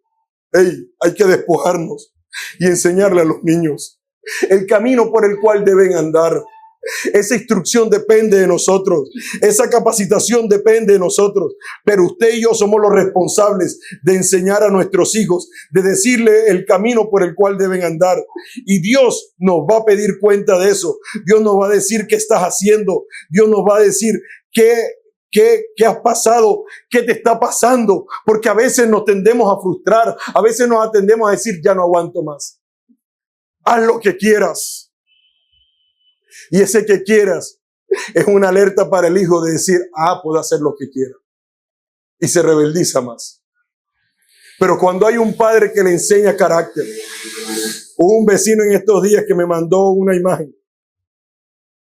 Hey, hay que despojarnos y enseñarle a los niños el camino por el cual deben andar. Esa instrucción depende de nosotros. Esa capacitación depende de nosotros. Pero usted y yo somos los responsables de enseñar a nuestros hijos, de decirle el camino por el cual deben andar. Y Dios nos va a pedir cuenta de eso. Dios nos va a decir qué estás haciendo. Dios nos va a decir ¿Qué has pasado? ¿Qué te está pasando? Porque a veces nos tendemos a frustrar. A veces nos atendemos a decir, ya no aguanto más. Haz lo que quieras. Y ese que quieras es una alerta para el hijo de decir, puedo hacer lo que quiera. Y se rebeldiza más. Pero cuando hay un padre que le enseña carácter. Hubo un vecino en estos días que me mandó una imagen,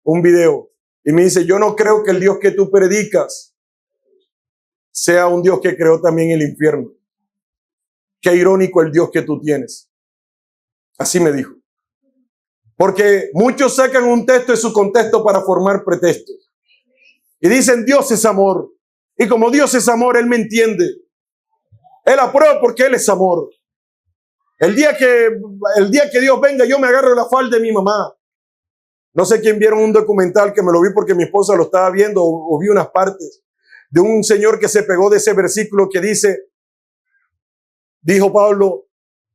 un video. Y me dice, yo no creo que el Dios que tú predicas sea un Dios que creó también el infierno. Qué irónico el Dios que tú tienes. Así me dijo. Porque muchos sacan un texto de su contexto para formar pretextos. Y dicen, Dios es amor. Y como Dios es amor, Él me entiende. Él aprueba porque Él es amor. El día que Dios venga, yo me agarro la falda de mi mamá. No sé quién vieron un documental que me lo vi porque mi esposa lo estaba viendo o vi unas partes de un señor que se pegó de ese versículo que dijo Pablo,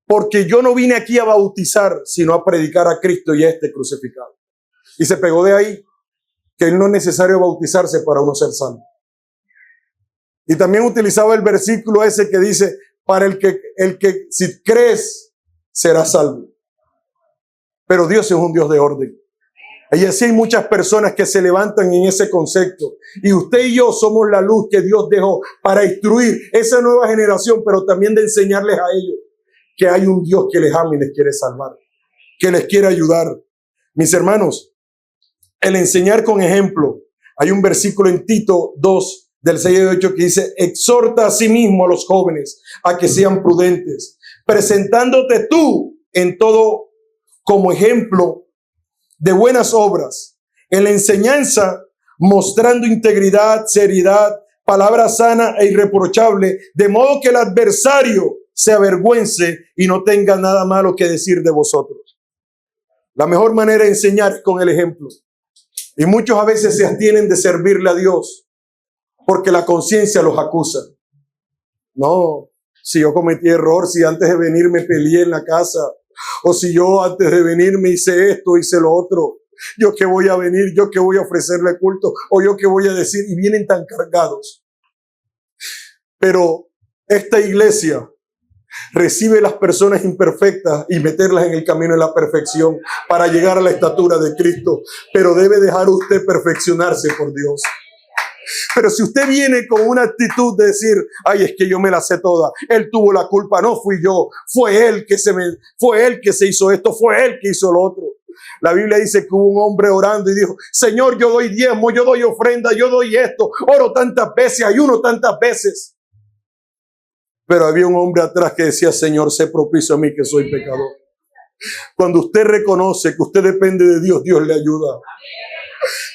porque yo no vine aquí a bautizar, sino a predicar a Cristo y a este crucificado. Y se pegó de ahí que no es necesario bautizarse para uno ser salvo. Y también utilizaba el versículo ese que dice, para el que si crees será salvo. Pero Dios es un Dios de orden. Y así hay muchas personas que se levantan en ese concepto. Y usted y yo somos la luz que Dios dejó para instruir esa nueva generación, pero también de enseñarles a ellos que hay un Dios que les ama y les quiere salvar, que les quiere ayudar. Mis hermanos, el enseñar con ejemplo. Hay un versículo en Tito 2, del 6 al 8 que dice, exhorta a sí mismo a los jóvenes a que sean prudentes, presentándote tú en todo como ejemplo de buenas obras, en la enseñanza, mostrando integridad, seriedad, palabra sana e irreprochable, de modo que el adversario se avergüence y no tenga nada malo que decir de vosotros. La mejor manera de enseñar es con el ejemplo. Y muchos a veces se abstienen de servirle a Dios porque la conciencia los acusa. No, si yo cometí error, si antes de venir me peleé en la casa, o si yo antes de venir me hice esto, hice lo otro, yo que voy a venir, yo que voy a ofrecerle culto, o yo que voy a decir, y vienen tan cargados. Pero esta iglesia recibe las personas imperfectas y meterlas en el camino de la perfección para llegar a la estatura de Cristo. Pero debe dejar usted perfeccionarse por Dios. Pero si usted viene con una actitud de decir, ay, es que yo me la sé toda, él tuvo la culpa, no fui yo, fue él que se hizo esto, fue él que hizo lo otro. La Biblia dice que hubo un hombre orando y dijo, Señor, yo doy diezmo, yo doy ofrenda, yo doy esto, oro tantas veces, ayuno tantas veces. Pero había un hombre atrás que decía, Señor, sé propicio a mí que soy pecador. Cuando usted reconoce que usted depende de Dios, Dios le ayuda.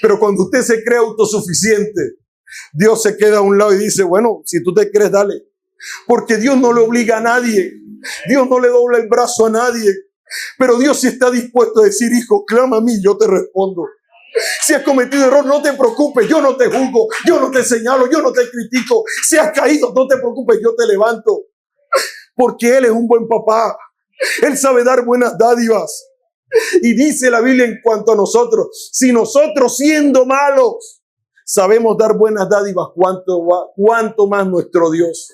Pero cuando usted se cree autosuficiente, Dios se queda a un lado y dice, bueno, si tú te crees, dale. Porque Dios no le obliga a nadie. Dios no le dobla el brazo a nadie. Pero Dios sí está dispuesto a decir, hijo, clama a mí, yo te respondo. Si has cometido error, no te preocupes, yo no te juzgo, yo no te señalo, yo no te critico. Si has caído, no te preocupes, yo te levanto. Porque Él es un buen papá. Él sabe dar buenas dádivas. Y dice la Biblia en cuanto a nosotros, si nosotros siendo malos sabemos dar buenas dádivas, ¿cuánto más nuestro Dios?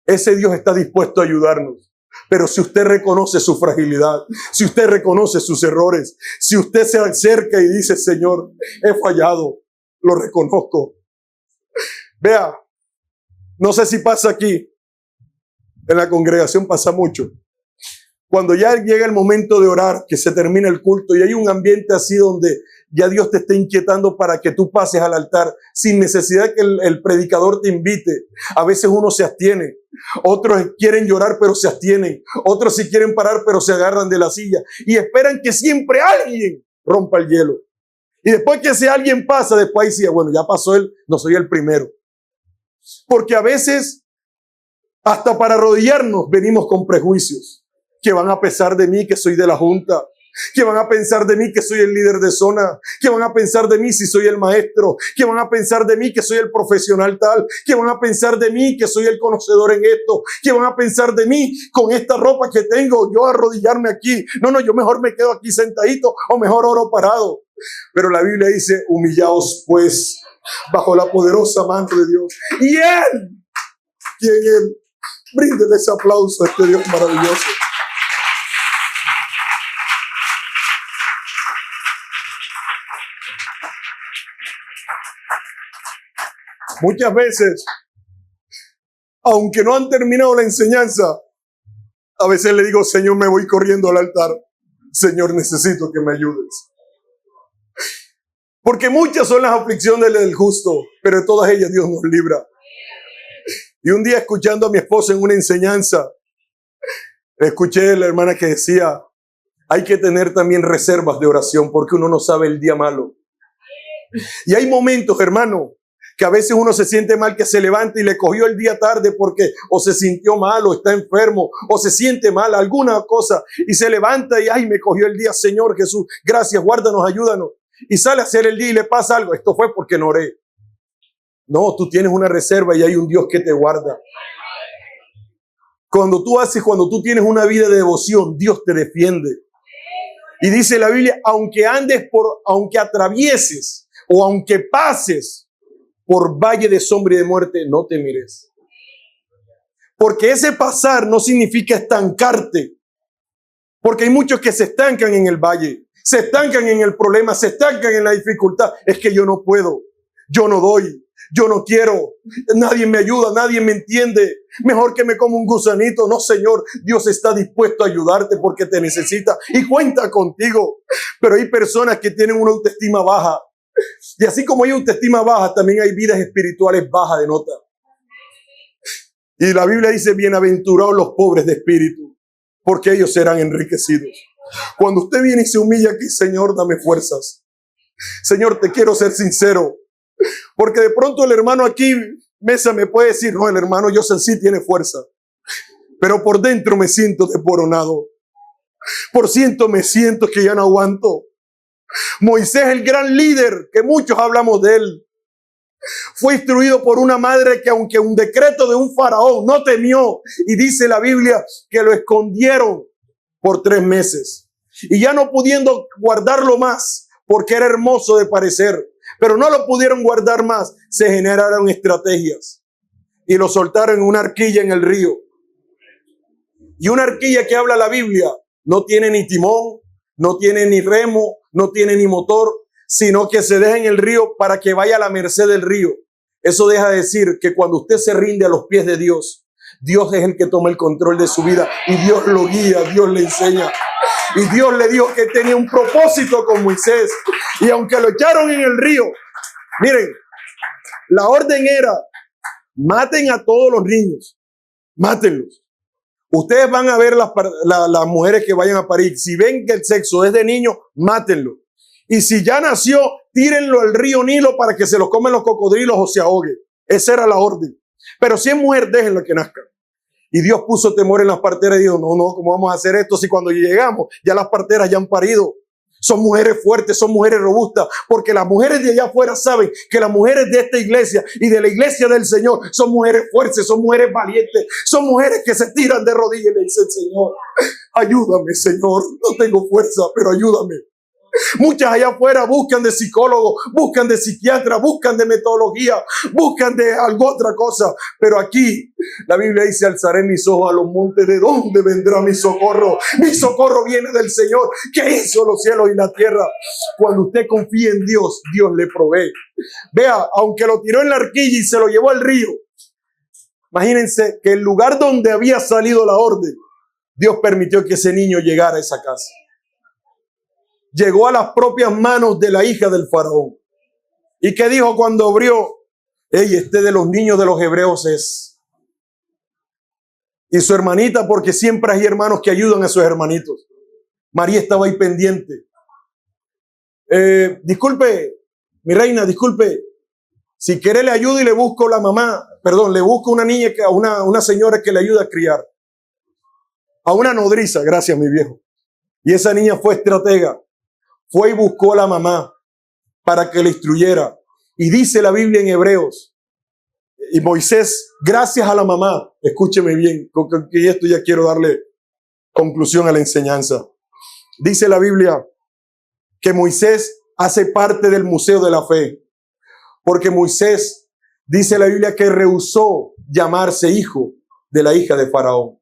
Ese Dios está dispuesto a ayudarnos. Pero si usted reconoce su fragilidad, si usted reconoce sus errores, si usted se acerca y dice, Señor, he fallado, lo reconozco. Vea, no sé si pasa aquí, en la congregación pasa mucho. Cuando ya llega el momento de orar, que se termina el culto y hay un ambiente así donde ya Dios te está inquietando para que tú pases al altar sin necesidad que el predicador te invite. A veces uno se abstiene. Otros quieren llorar pero se abstienen. Otros sí quieren parar pero se agarran de la silla y esperan que siempre alguien rompa el hielo. Y después que ese alguien pasa, después ahí sí, bueno, ya pasó él, no soy el primero. Porque a veces hasta para arrodillarnos venimos con prejuicios. Que van a pensar de mí que soy de la junta, que van a pensar de mí que soy el líder de zona, que van a pensar de mí si soy el maestro, que van a pensar de mí que soy el profesional tal, que van a pensar de mí que soy el conocedor en esto, que van a pensar de mí con esta ropa que tengo, yo arrodillarme aquí. No, yo mejor me quedo aquí sentadito o mejor oro parado. Pero la Biblia dice, humillaos pues bajo la poderosa mano de Dios. Y Él, quien Él, bríndele ese aplauso a este Dios maravilloso. Muchas veces, aunque no han terminado la enseñanza, a veces le digo, Señor, me voy corriendo al altar. Señor, necesito que me ayudes. Porque muchas son las aflicciones del justo, pero de todas ellas Dios nos libra. Y un día escuchando a mi esposa en una enseñanza, escuché a la hermana que decía, hay que tener también reservas de oración porque uno no sabe el día malo. Y hay momentos, hermano, Que a veces uno se siente mal, que se levanta y le cogió el día tarde porque o se sintió mal o está enfermo o se siente mal, alguna cosa, y se levanta y ay, me cogió el día, Señor Jesús, gracias, guárdanos, ayúdanos. Y sale a hacer el día y le pasa algo. Esto fue porque no oré. No, tú tienes una reserva y hay un Dios que te guarda. Cuando tú tienes una vida de devoción, Dios te defiende. Y dice la Biblia, aunque atravieses o aunque pases por valle de sombra y de muerte, no temerás. Porque ese pasar no significa estancarte. Porque hay muchos que se estancan en el valle, se estancan en el problema, se estancan en la dificultad. Es que yo no puedo, yo no doy, yo no quiero, nadie me ayuda, nadie me entiende. Mejor que me como un gusanito. No, Señor, Dios está dispuesto a ayudarte porque te necesita y cuenta contigo. Pero hay personas que tienen una autoestima baja. Y así como hay autoestima baja, también hay vidas espirituales bajas de nota. Y la Biblia dice, bienaventurados los pobres de espíritu, porque ellos serán enriquecidos. Cuando usted viene y se humilla aquí, Señor, dame fuerzas. Señor, te quiero ser sincero. Porque de pronto el hermano aquí, Mesa, me puede decir, no, el hermano Joseph sí tiene fuerza. Pero por dentro me siento desboronado. Por ciento me siento que ya no aguanto. Moisés, el gran líder, que muchos hablamos de él, fue instruido por una madre que aunque un decreto de un faraón no temió. Y dice la Biblia que lo escondieron por 3 meses. Y ya no pudiendo guardarlo más, porque era hermoso de parecer, pero no lo pudieron guardar más, se generaron estrategias. Y lo soltaron en una arquilla en el río. Y una arquilla que habla la Biblia no tiene ni timón, no tiene ni remo, no tiene ni motor, sino que se deja en el río para que vaya a la merced del río. Eso deja de decir que cuando usted se rinde a los pies de Dios, Dios es el que toma el control de su vida y Dios lo guía, Dios le enseña. Y Dios le dijo que tenía un propósito con Moisés. Y aunque lo echaron en el río, miren, la orden era, maten a todos los niños, mátenlos. Ustedes van a ver las mujeres que vayan a parir. Si ven que el sexo es de niño, mátenlo. Y si ya nació, tírenlo al río Nilo para que se lo comen los cocodrilos o se ahogue. Esa era la orden. Pero si es mujer, déjenlo que nazca. Y Dios puso temor en las parteras y dijo, no, ¿cómo vamos a hacer esto si cuando llegamos ya las parteras ya han parido? Son mujeres fuertes, son mujeres robustas, porque las mujeres de allá afuera saben que las mujeres de esta iglesia y de la iglesia del Señor son mujeres fuertes, son mujeres valientes, son mujeres que se tiran de rodillas y le dicen, Señor, ayúdame, Señor, no tengo fuerza, pero ayúdame. Muchas allá afuera buscan de psicólogos, buscan de psiquiatra, buscan de metodología, buscan de algo otra cosa. Pero aquí la Biblia dice, alzaré mis ojos a los montes, ¿de dónde vendrá mi socorro? Mi socorro viene del Señor, que hizo los cielos y la tierra. Cuando usted confía en Dios, Dios le provee. Vea, aunque lo tiró en la arquilla y se lo llevó al río, imagínense que el lugar donde había salido la orden, Dios permitió que ese niño llegara a esa casa. Llegó a las propias manos de la hija del faraón. ¿Y qué dijo cuando abrió? Este de los niños de los hebreos es. Y su hermanita, porque siempre hay hermanos que ayudan a sus hermanitos. María estaba ahí pendiente. Disculpe, mi reina, disculpe. Si quiere le ayudo y le busco la mamá. Perdón, le busco una niña, una señora que le ayude a criar. A una nodriza, gracias mi viejo. Y esa niña fue estratega. Fue y buscó a la mamá para que le instruyera. Y dice la Biblia en Hebreos. Y Moisés, gracias a la mamá, escúcheme bien, que esto ya quiero darle conclusión a la enseñanza. Dice la Biblia que Moisés hace parte del Museo de la Fe. Porque Moisés, dice la Biblia, que rehusó llamarse hijo de la hija de Faraón.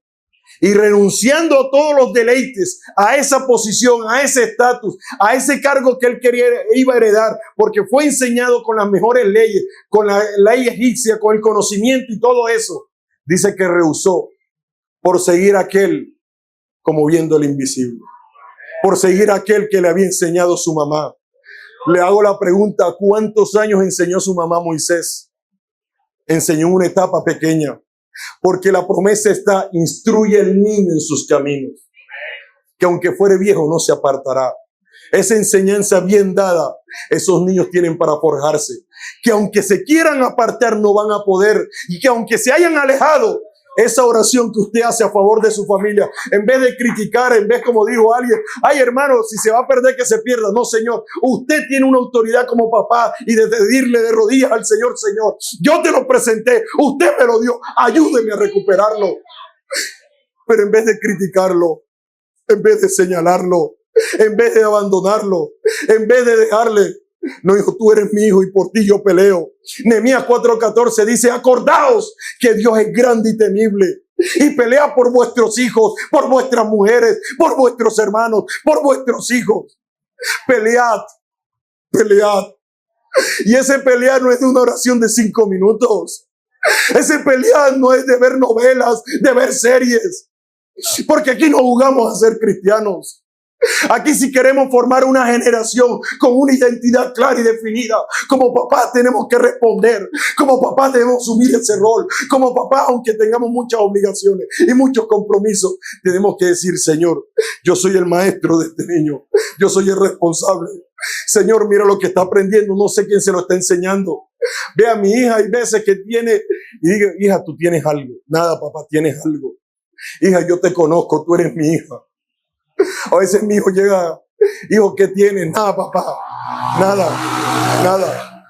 Y renunciando a todos los deleites, a esa posición, a ese estatus, a ese cargo que él iba a heredar, porque fue enseñado con las mejores leyes, con la ley egipcia, con el conocimiento y todo eso, dice que rehusó por seguir a aquel como viendo el invisible, por seguir a aquel que le había enseñado su mamá. Le hago la pregunta, ¿cuántos años enseñó su mamá Moisés? Enseñó una etapa pequeña. Porque la promesa está, instruye al niño en sus caminos, que aunque fuere viejo no se apartará. esa enseñanza bien dada, esos niños tienen para forjarse. Que aunque se quieran apartar, no van a poder. Y que aunque se hayan alejado, esa oración que usted hace a favor de su familia, en vez de criticar, en vez, como dijo alguien, ay hermano, si se va a perder, que se pierda. No, Señor, usted tiene una autoridad como papá y de pedirle de rodillas al Señor, Señor, yo te lo presenté, usted me lo dio, ayúdeme a recuperarlo. Pero en vez de criticarlo, en vez de señalarlo, en vez de abandonarlo, en vez de dejarle, no, hijo, tú eres mi hijo y por ti yo peleo. Nehemías 4:14 dice, acordaos que Dios es grande y temible y pelea por vuestros hijos, por vuestras mujeres, por vuestros hermanos, por vuestros hijos. Pelead, pelead. Y ese pelear no es de una oración de 5 minutos. Ese pelear no es de ver novelas, de ver series. Porque aquí no jugamos a ser cristianos. Aquí si queremos formar una generación con una identidad clara y definida, como papás tenemos que responder, como papás debemos asumir ese rol, como papás, aunque tengamos muchas obligaciones y muchos compromisos, tenemos que decir, Señor, yo soy el maestro de este niño, yo soy el responsable. Señor, mira lo que está aprendiendo, no sé quién se lo está enseñando. Ve a mi hija, hay veces que tiene, y diga, hija, tú tienes algo. Nada, papá, tienes algo. Hija, yo te conozco, tú eres mi hija. A veces mi hijo llega, hijo, ¿qué tienes? Nada, papá, nada, nada.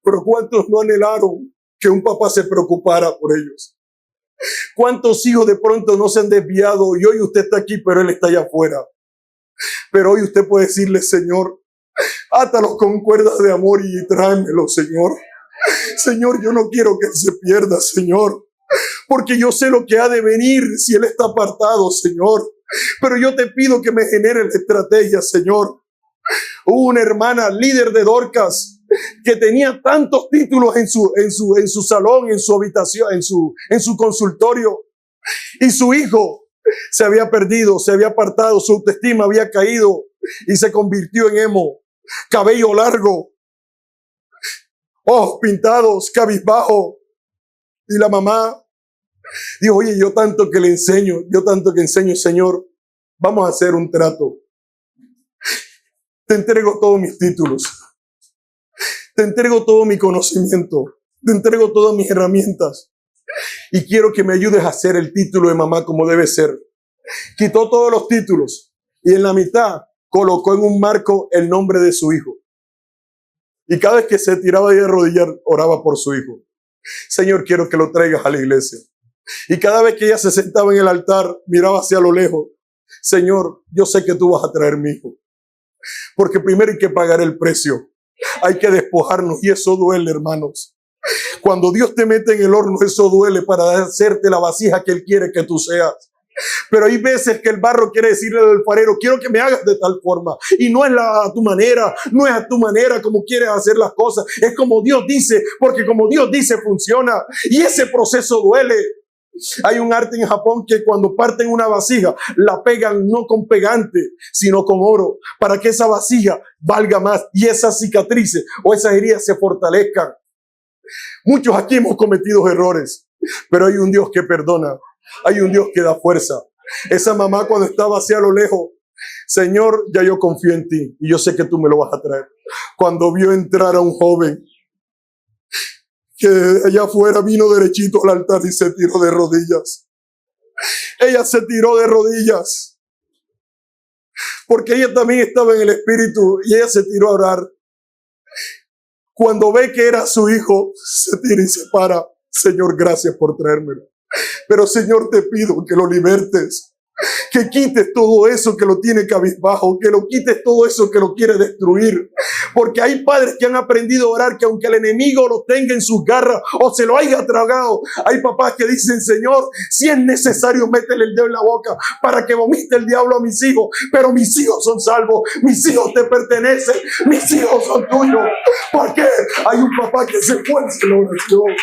Pero ¿cuántos no anhelaron que un papá se preocupara por ellos? ¿Cuántos hijos de pronto no se han desviado y hoy usted está aquí, pero él está allá afuera? Pero hoy usted puede decirle, Señor, átalos con cuerdas de amor y tráemelo, Señor. Señor, yo no quiero que él se pierda, Señor, porque yo sé lo que ha de venir si él está apartado, Señor. Pero yo te pido que me genere la estrategia, Señor. Hubo una hermana líder de Dorcas que tenía tantos títulos en su salón, en su habitación, en su consultorio. Y su hijo se había perdido, se había apartado, su autoestima había caído y se convirtió en emo. Cabello largo, ojos pintados, cabizbajo. Y la mamá dijo, oye, yo tanto que le enseño, Señor, vamos a hacer un trato. Te entrego todos mis títulos. Te entrego todo mi conocimiento. Te entrego todas mis herramientas. Y quiero que me ayudes a hacer el título de mamá como debe ser. Quitó todos los títulos y en la mitad colocó en un marco el nombre de su hijo. Y cada vez que se tiraba de rodillas, oraba por su hijo. Señor, quiero que lo traigas a la iglesia. Y cada vez que ella se sentaba en el altar, miraba hacia lo lejos. Señor, yo sé que tú vas a traer mi hijo. Porque primero hay que pagar el precio. Hay que despojarnos y eso duele, hermanos. Cuando Dios te mete en el horno, eso duele para hacerte la vasija que Él quiere que tú seas. Pero hay veces que el barro quiere decirle al alfarero, quiero que me hagas de tal forma. Y no es a tu manera, no es a tu manera como quieres hacer las cosas. Es como Dios dice, porque como Dios dice funciona. Y ese proceso duele. Hay un arte en Japón que cuando parten una vasija, la pegan no con pegante, sino con oro, para que esa vasija valga más y esas cicatrices o esas heridas se fortalezcan. Muchos aquí hemos cometido errores, pero hay un Dios que perdona, hay un Dios que da fuerza. Esa mamá cuando estaba hacia lo lejos, Señor, ya yo confío en ti y yo sé que tú me lo vas a traer. Cuando vio entrar a un joven que allá afuera vino derechito al altar y se tiró de rodillas. Ella se tiró de rodillas porque ella también estaba en el espíritu y ella se tiró a orar. Cuando ve que era su hijo, se tira y se para. Señor, gracias por traérmelo. Pero Señor, te pido que lo libertes. Que quites todo eso que lo tiene cabizbajo, que lo quites todo eso que lo quiere destruir. Porque hay padres que han aprendido a orar que aunque el enemigo lo tenga en sus garras o se lo haya tragado, hay papás que dicen, Señor, si es necesario, métele el dedo en la boca para que vomite el diablo a mis hijos. Pero mis hijos son salvos, mis hijos te pertenecen, mis hijos son tuyos. ¿Por qué? Hay un papá que se esfuerza en la oración.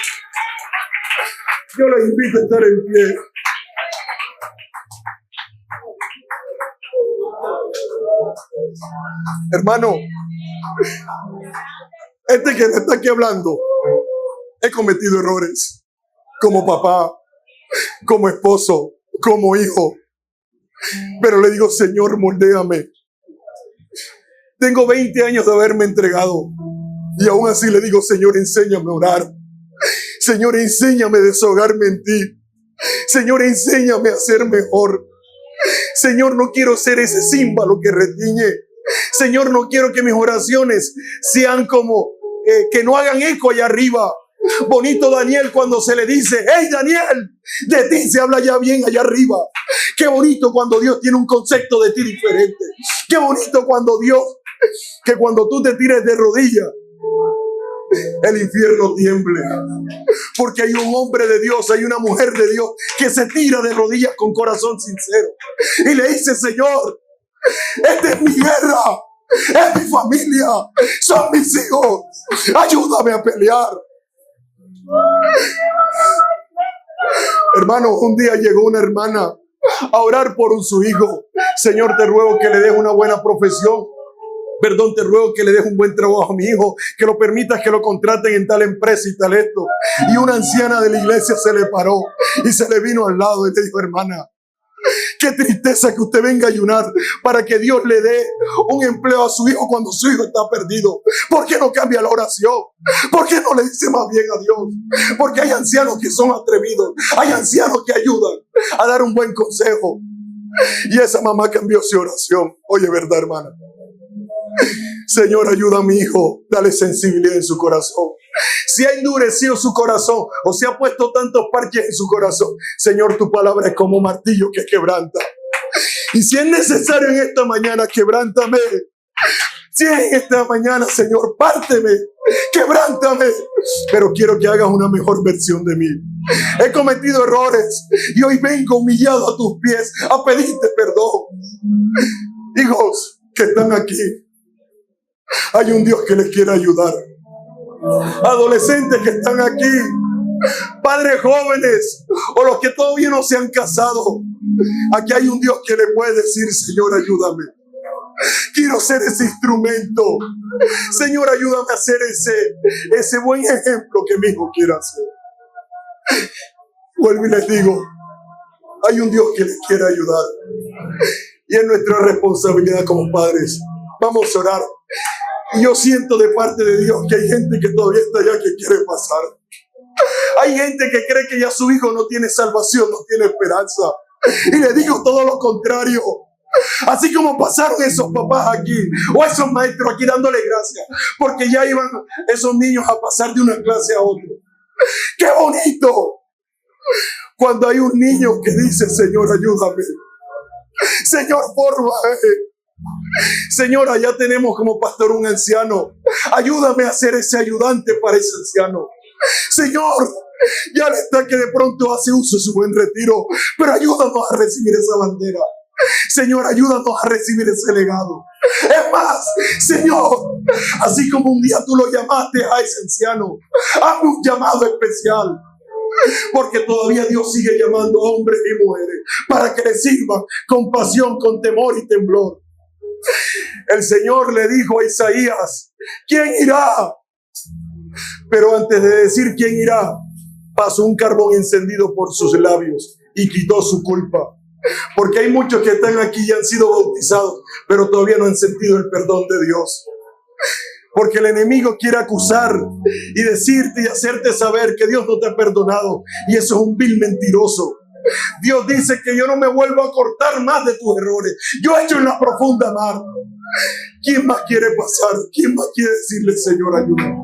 Yo les invito a estar en pie. Hermano, este que me está aquí hablando, he cometido errores como papá, como esposo, como hijo. Pero le digo, Señor, moldéame. Tengo 20 años de haberme entregado. Y aún así le digo, Señor, enséñame a orar. Señor, enséñame a desahogarme en ti. Señor, enséñame a ser mejor. Señor, no quiero ser ese címbalo que retiñe. Señor, no quiero que mis oraciones sean como que no hagan eco allá arriba. Bonito Daniel cuando se le dice, hey Daniel, de ti se habla ya bien allá arriba. Qué bonito cuando Dios tiene un concepto de ti diferente. Qué bonito cuando Dios, que cuando tú te tires de rodillas, el infierno tiemble. Porque hay un hombre de Dios, hay una mujer de Dios que se tira de rodillas con corazón sincero y le dice, Señor, esta es mi guerra, es mi familia, son mis hijos, ayúdame a pelear. Hermano, un día llegó una hermana a orar por su hijo. Señor, te ruego que le des una buena profesión. Perdón, te ruego que le des un buen trabajo a mi hijo, que lo permitas que lo contraten en tal empresa y tal esto. Y una anciana de la iglesia se le paró y se le vino al lado y le dijo, hermana, qué tristeza que usted venga a ayunar para que Dios le dé un empleo a su hijo cuando su hijo está perdido. ¿Por qué no cambia la oración? ¿Por qué no le dice más bien a Dios? Porque hay ancianos que son atrevidos, hay ancianos que ayudan a dar un buen consejo. Y esa mamá cambió su oración. Oye, ¿verdad, hermana? Señor, ayuda a mi hijo, dale sensibilidad en su corazón. Si ha endurecido su corazón o se ha puesto tantos parches en su corazón, Señor, tu palabra es como un martillo que quebranta. Y si es necesario en esta mañana, quebrántame. Si es en esta mañana, Señor, párteme, quebrántame. Pero quiero que hagas una mejor versión de mí. He cometido errores y hoy vengo humillado a tus pies a pedirte perdón. Hijos que están aquí, hay un Dios que les quiere ayudar. Adolescentes que están aquí, padres jóvenes o los que todavía no se han casado, aquí hay un Dios que le puede decir, Señor, ayúdame. Quiero ser ese instrumento. Señor, ayúdame a ser ese buen ejemplo que mi hijo quiere hacer. Vuelvo y les digo, hay un Dios que les quiere ayudar. Y es nuestra responsabilidad como padres. Vamos a orar. Y yo siento de parte de Dios que hay gente que todavía está allá que quiere pasar. Hay gente que cree que ya su hijo no tiene salvación, no tiene esperanza. Y le digo todo lo contrario. Así como pasaron esos papás aquí, o esos maestros aquí dándole gracias, porque ya iban esos niños a pasar de una clase a otra. ¡Qué bonito! Cuando hay un niño que dice, Señor, ayúdame. Señor, porfa. Señor, allá tenemos como pastor un anciano. Ayúdame a ser ese ayudante para ese anciano. Señor, ya le está que de pronto hace uso de su buen retiro, pero ayúdanos a recibir esa bandera. Señor, ayúdanos a recibir ese legado. Es más, Señor, así como un día tú lo llamaste a ese anciano, hazme un llamado especial. Porque todavía Dios sigue llamando a hombres y mujeres para que le sirvan con pasión, con temor y temblor. El Señor le dijo a Isaías, ¿quién irá? Pero antes de decir quién irá, pasó un carbón encendido por sus labios y quitó su culpa. Porque hay muchos que están aquí y han sido bautizados, pero todavía no han sentido el perdón de Dios. Porque el enemigo quiere acusar y decirte y hacerte saber que Dios no te ha perdonado. Y eso es un vil mentiroso. Dios dice que yo no me vuelvo a cortar más de tus errores. Yo he hecho en la profunda mar. ¿Quién más quiere pasar? ¿Quién más quiere decirle, Señor, ayúdame?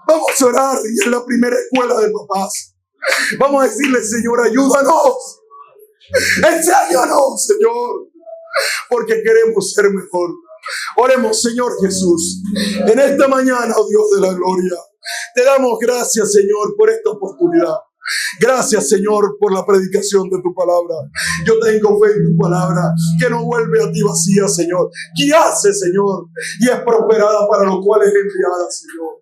Vamos a orar y es la primera escuela de papás. Vamos a decirle, Señor, ayúdanos. Enséñanos, Señor. Porque queremos ser mejor. Oremos, Señor Jesús, en esta mañana, oh Dios de la gloria, te damos gracias, Señor, por esta oportunidad. Gracias, Señor, por la predicación de tu palabra. Yo tengo fe en tu palabra, que no vuelve a ti vacía, Señor, que hace, Señor, y es prosperada para lo cual es enviada, Señor.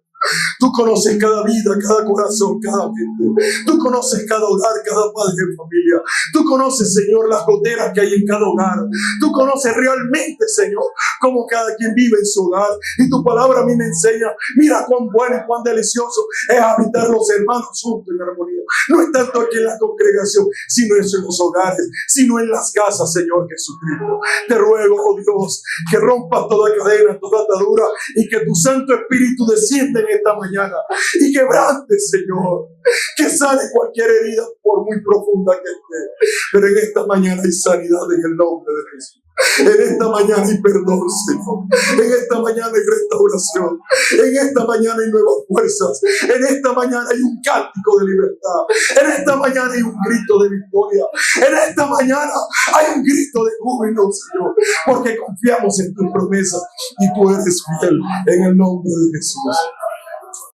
Tú conoces cada vida, cada corazón, cada mente. Tú conoces cada hogar, cada padre de familia. Tú conoces, Señor, las goteras que hay en cada hogar. Tú conoces realmente, Señor, cómo cada quien vive en su hogar. Y tu palabra a mí me enseña, mira cuán bueno y cuán delicioso es habitar los hermanos juntos en armonía. No es tanto aquí en la congregación, sino es en los hogares, sino en las casas, Señor Jesucristo. Te ruego, oh Dios, que rompas toda cadena, toda atadura, y que tu Santo Espíritu descienda en esta mañana y quebrante, Señor, que sane cualquier herida por muy profunda que esté. Pero en esta mañana hay sanidad en el nombre de Jesús. En esta mañana hay perdón, Señor. En esta mañana hay restauración. En esta mañana hay nuevas fuerzas. En esta mañana hay un cántico de libertad. En esta mañana hay un grito de victoria. En esta mañana hay un grito de júbilo, Señor, porque confiamos en tu promesa y tú eres fiel en el nombre de Jesús.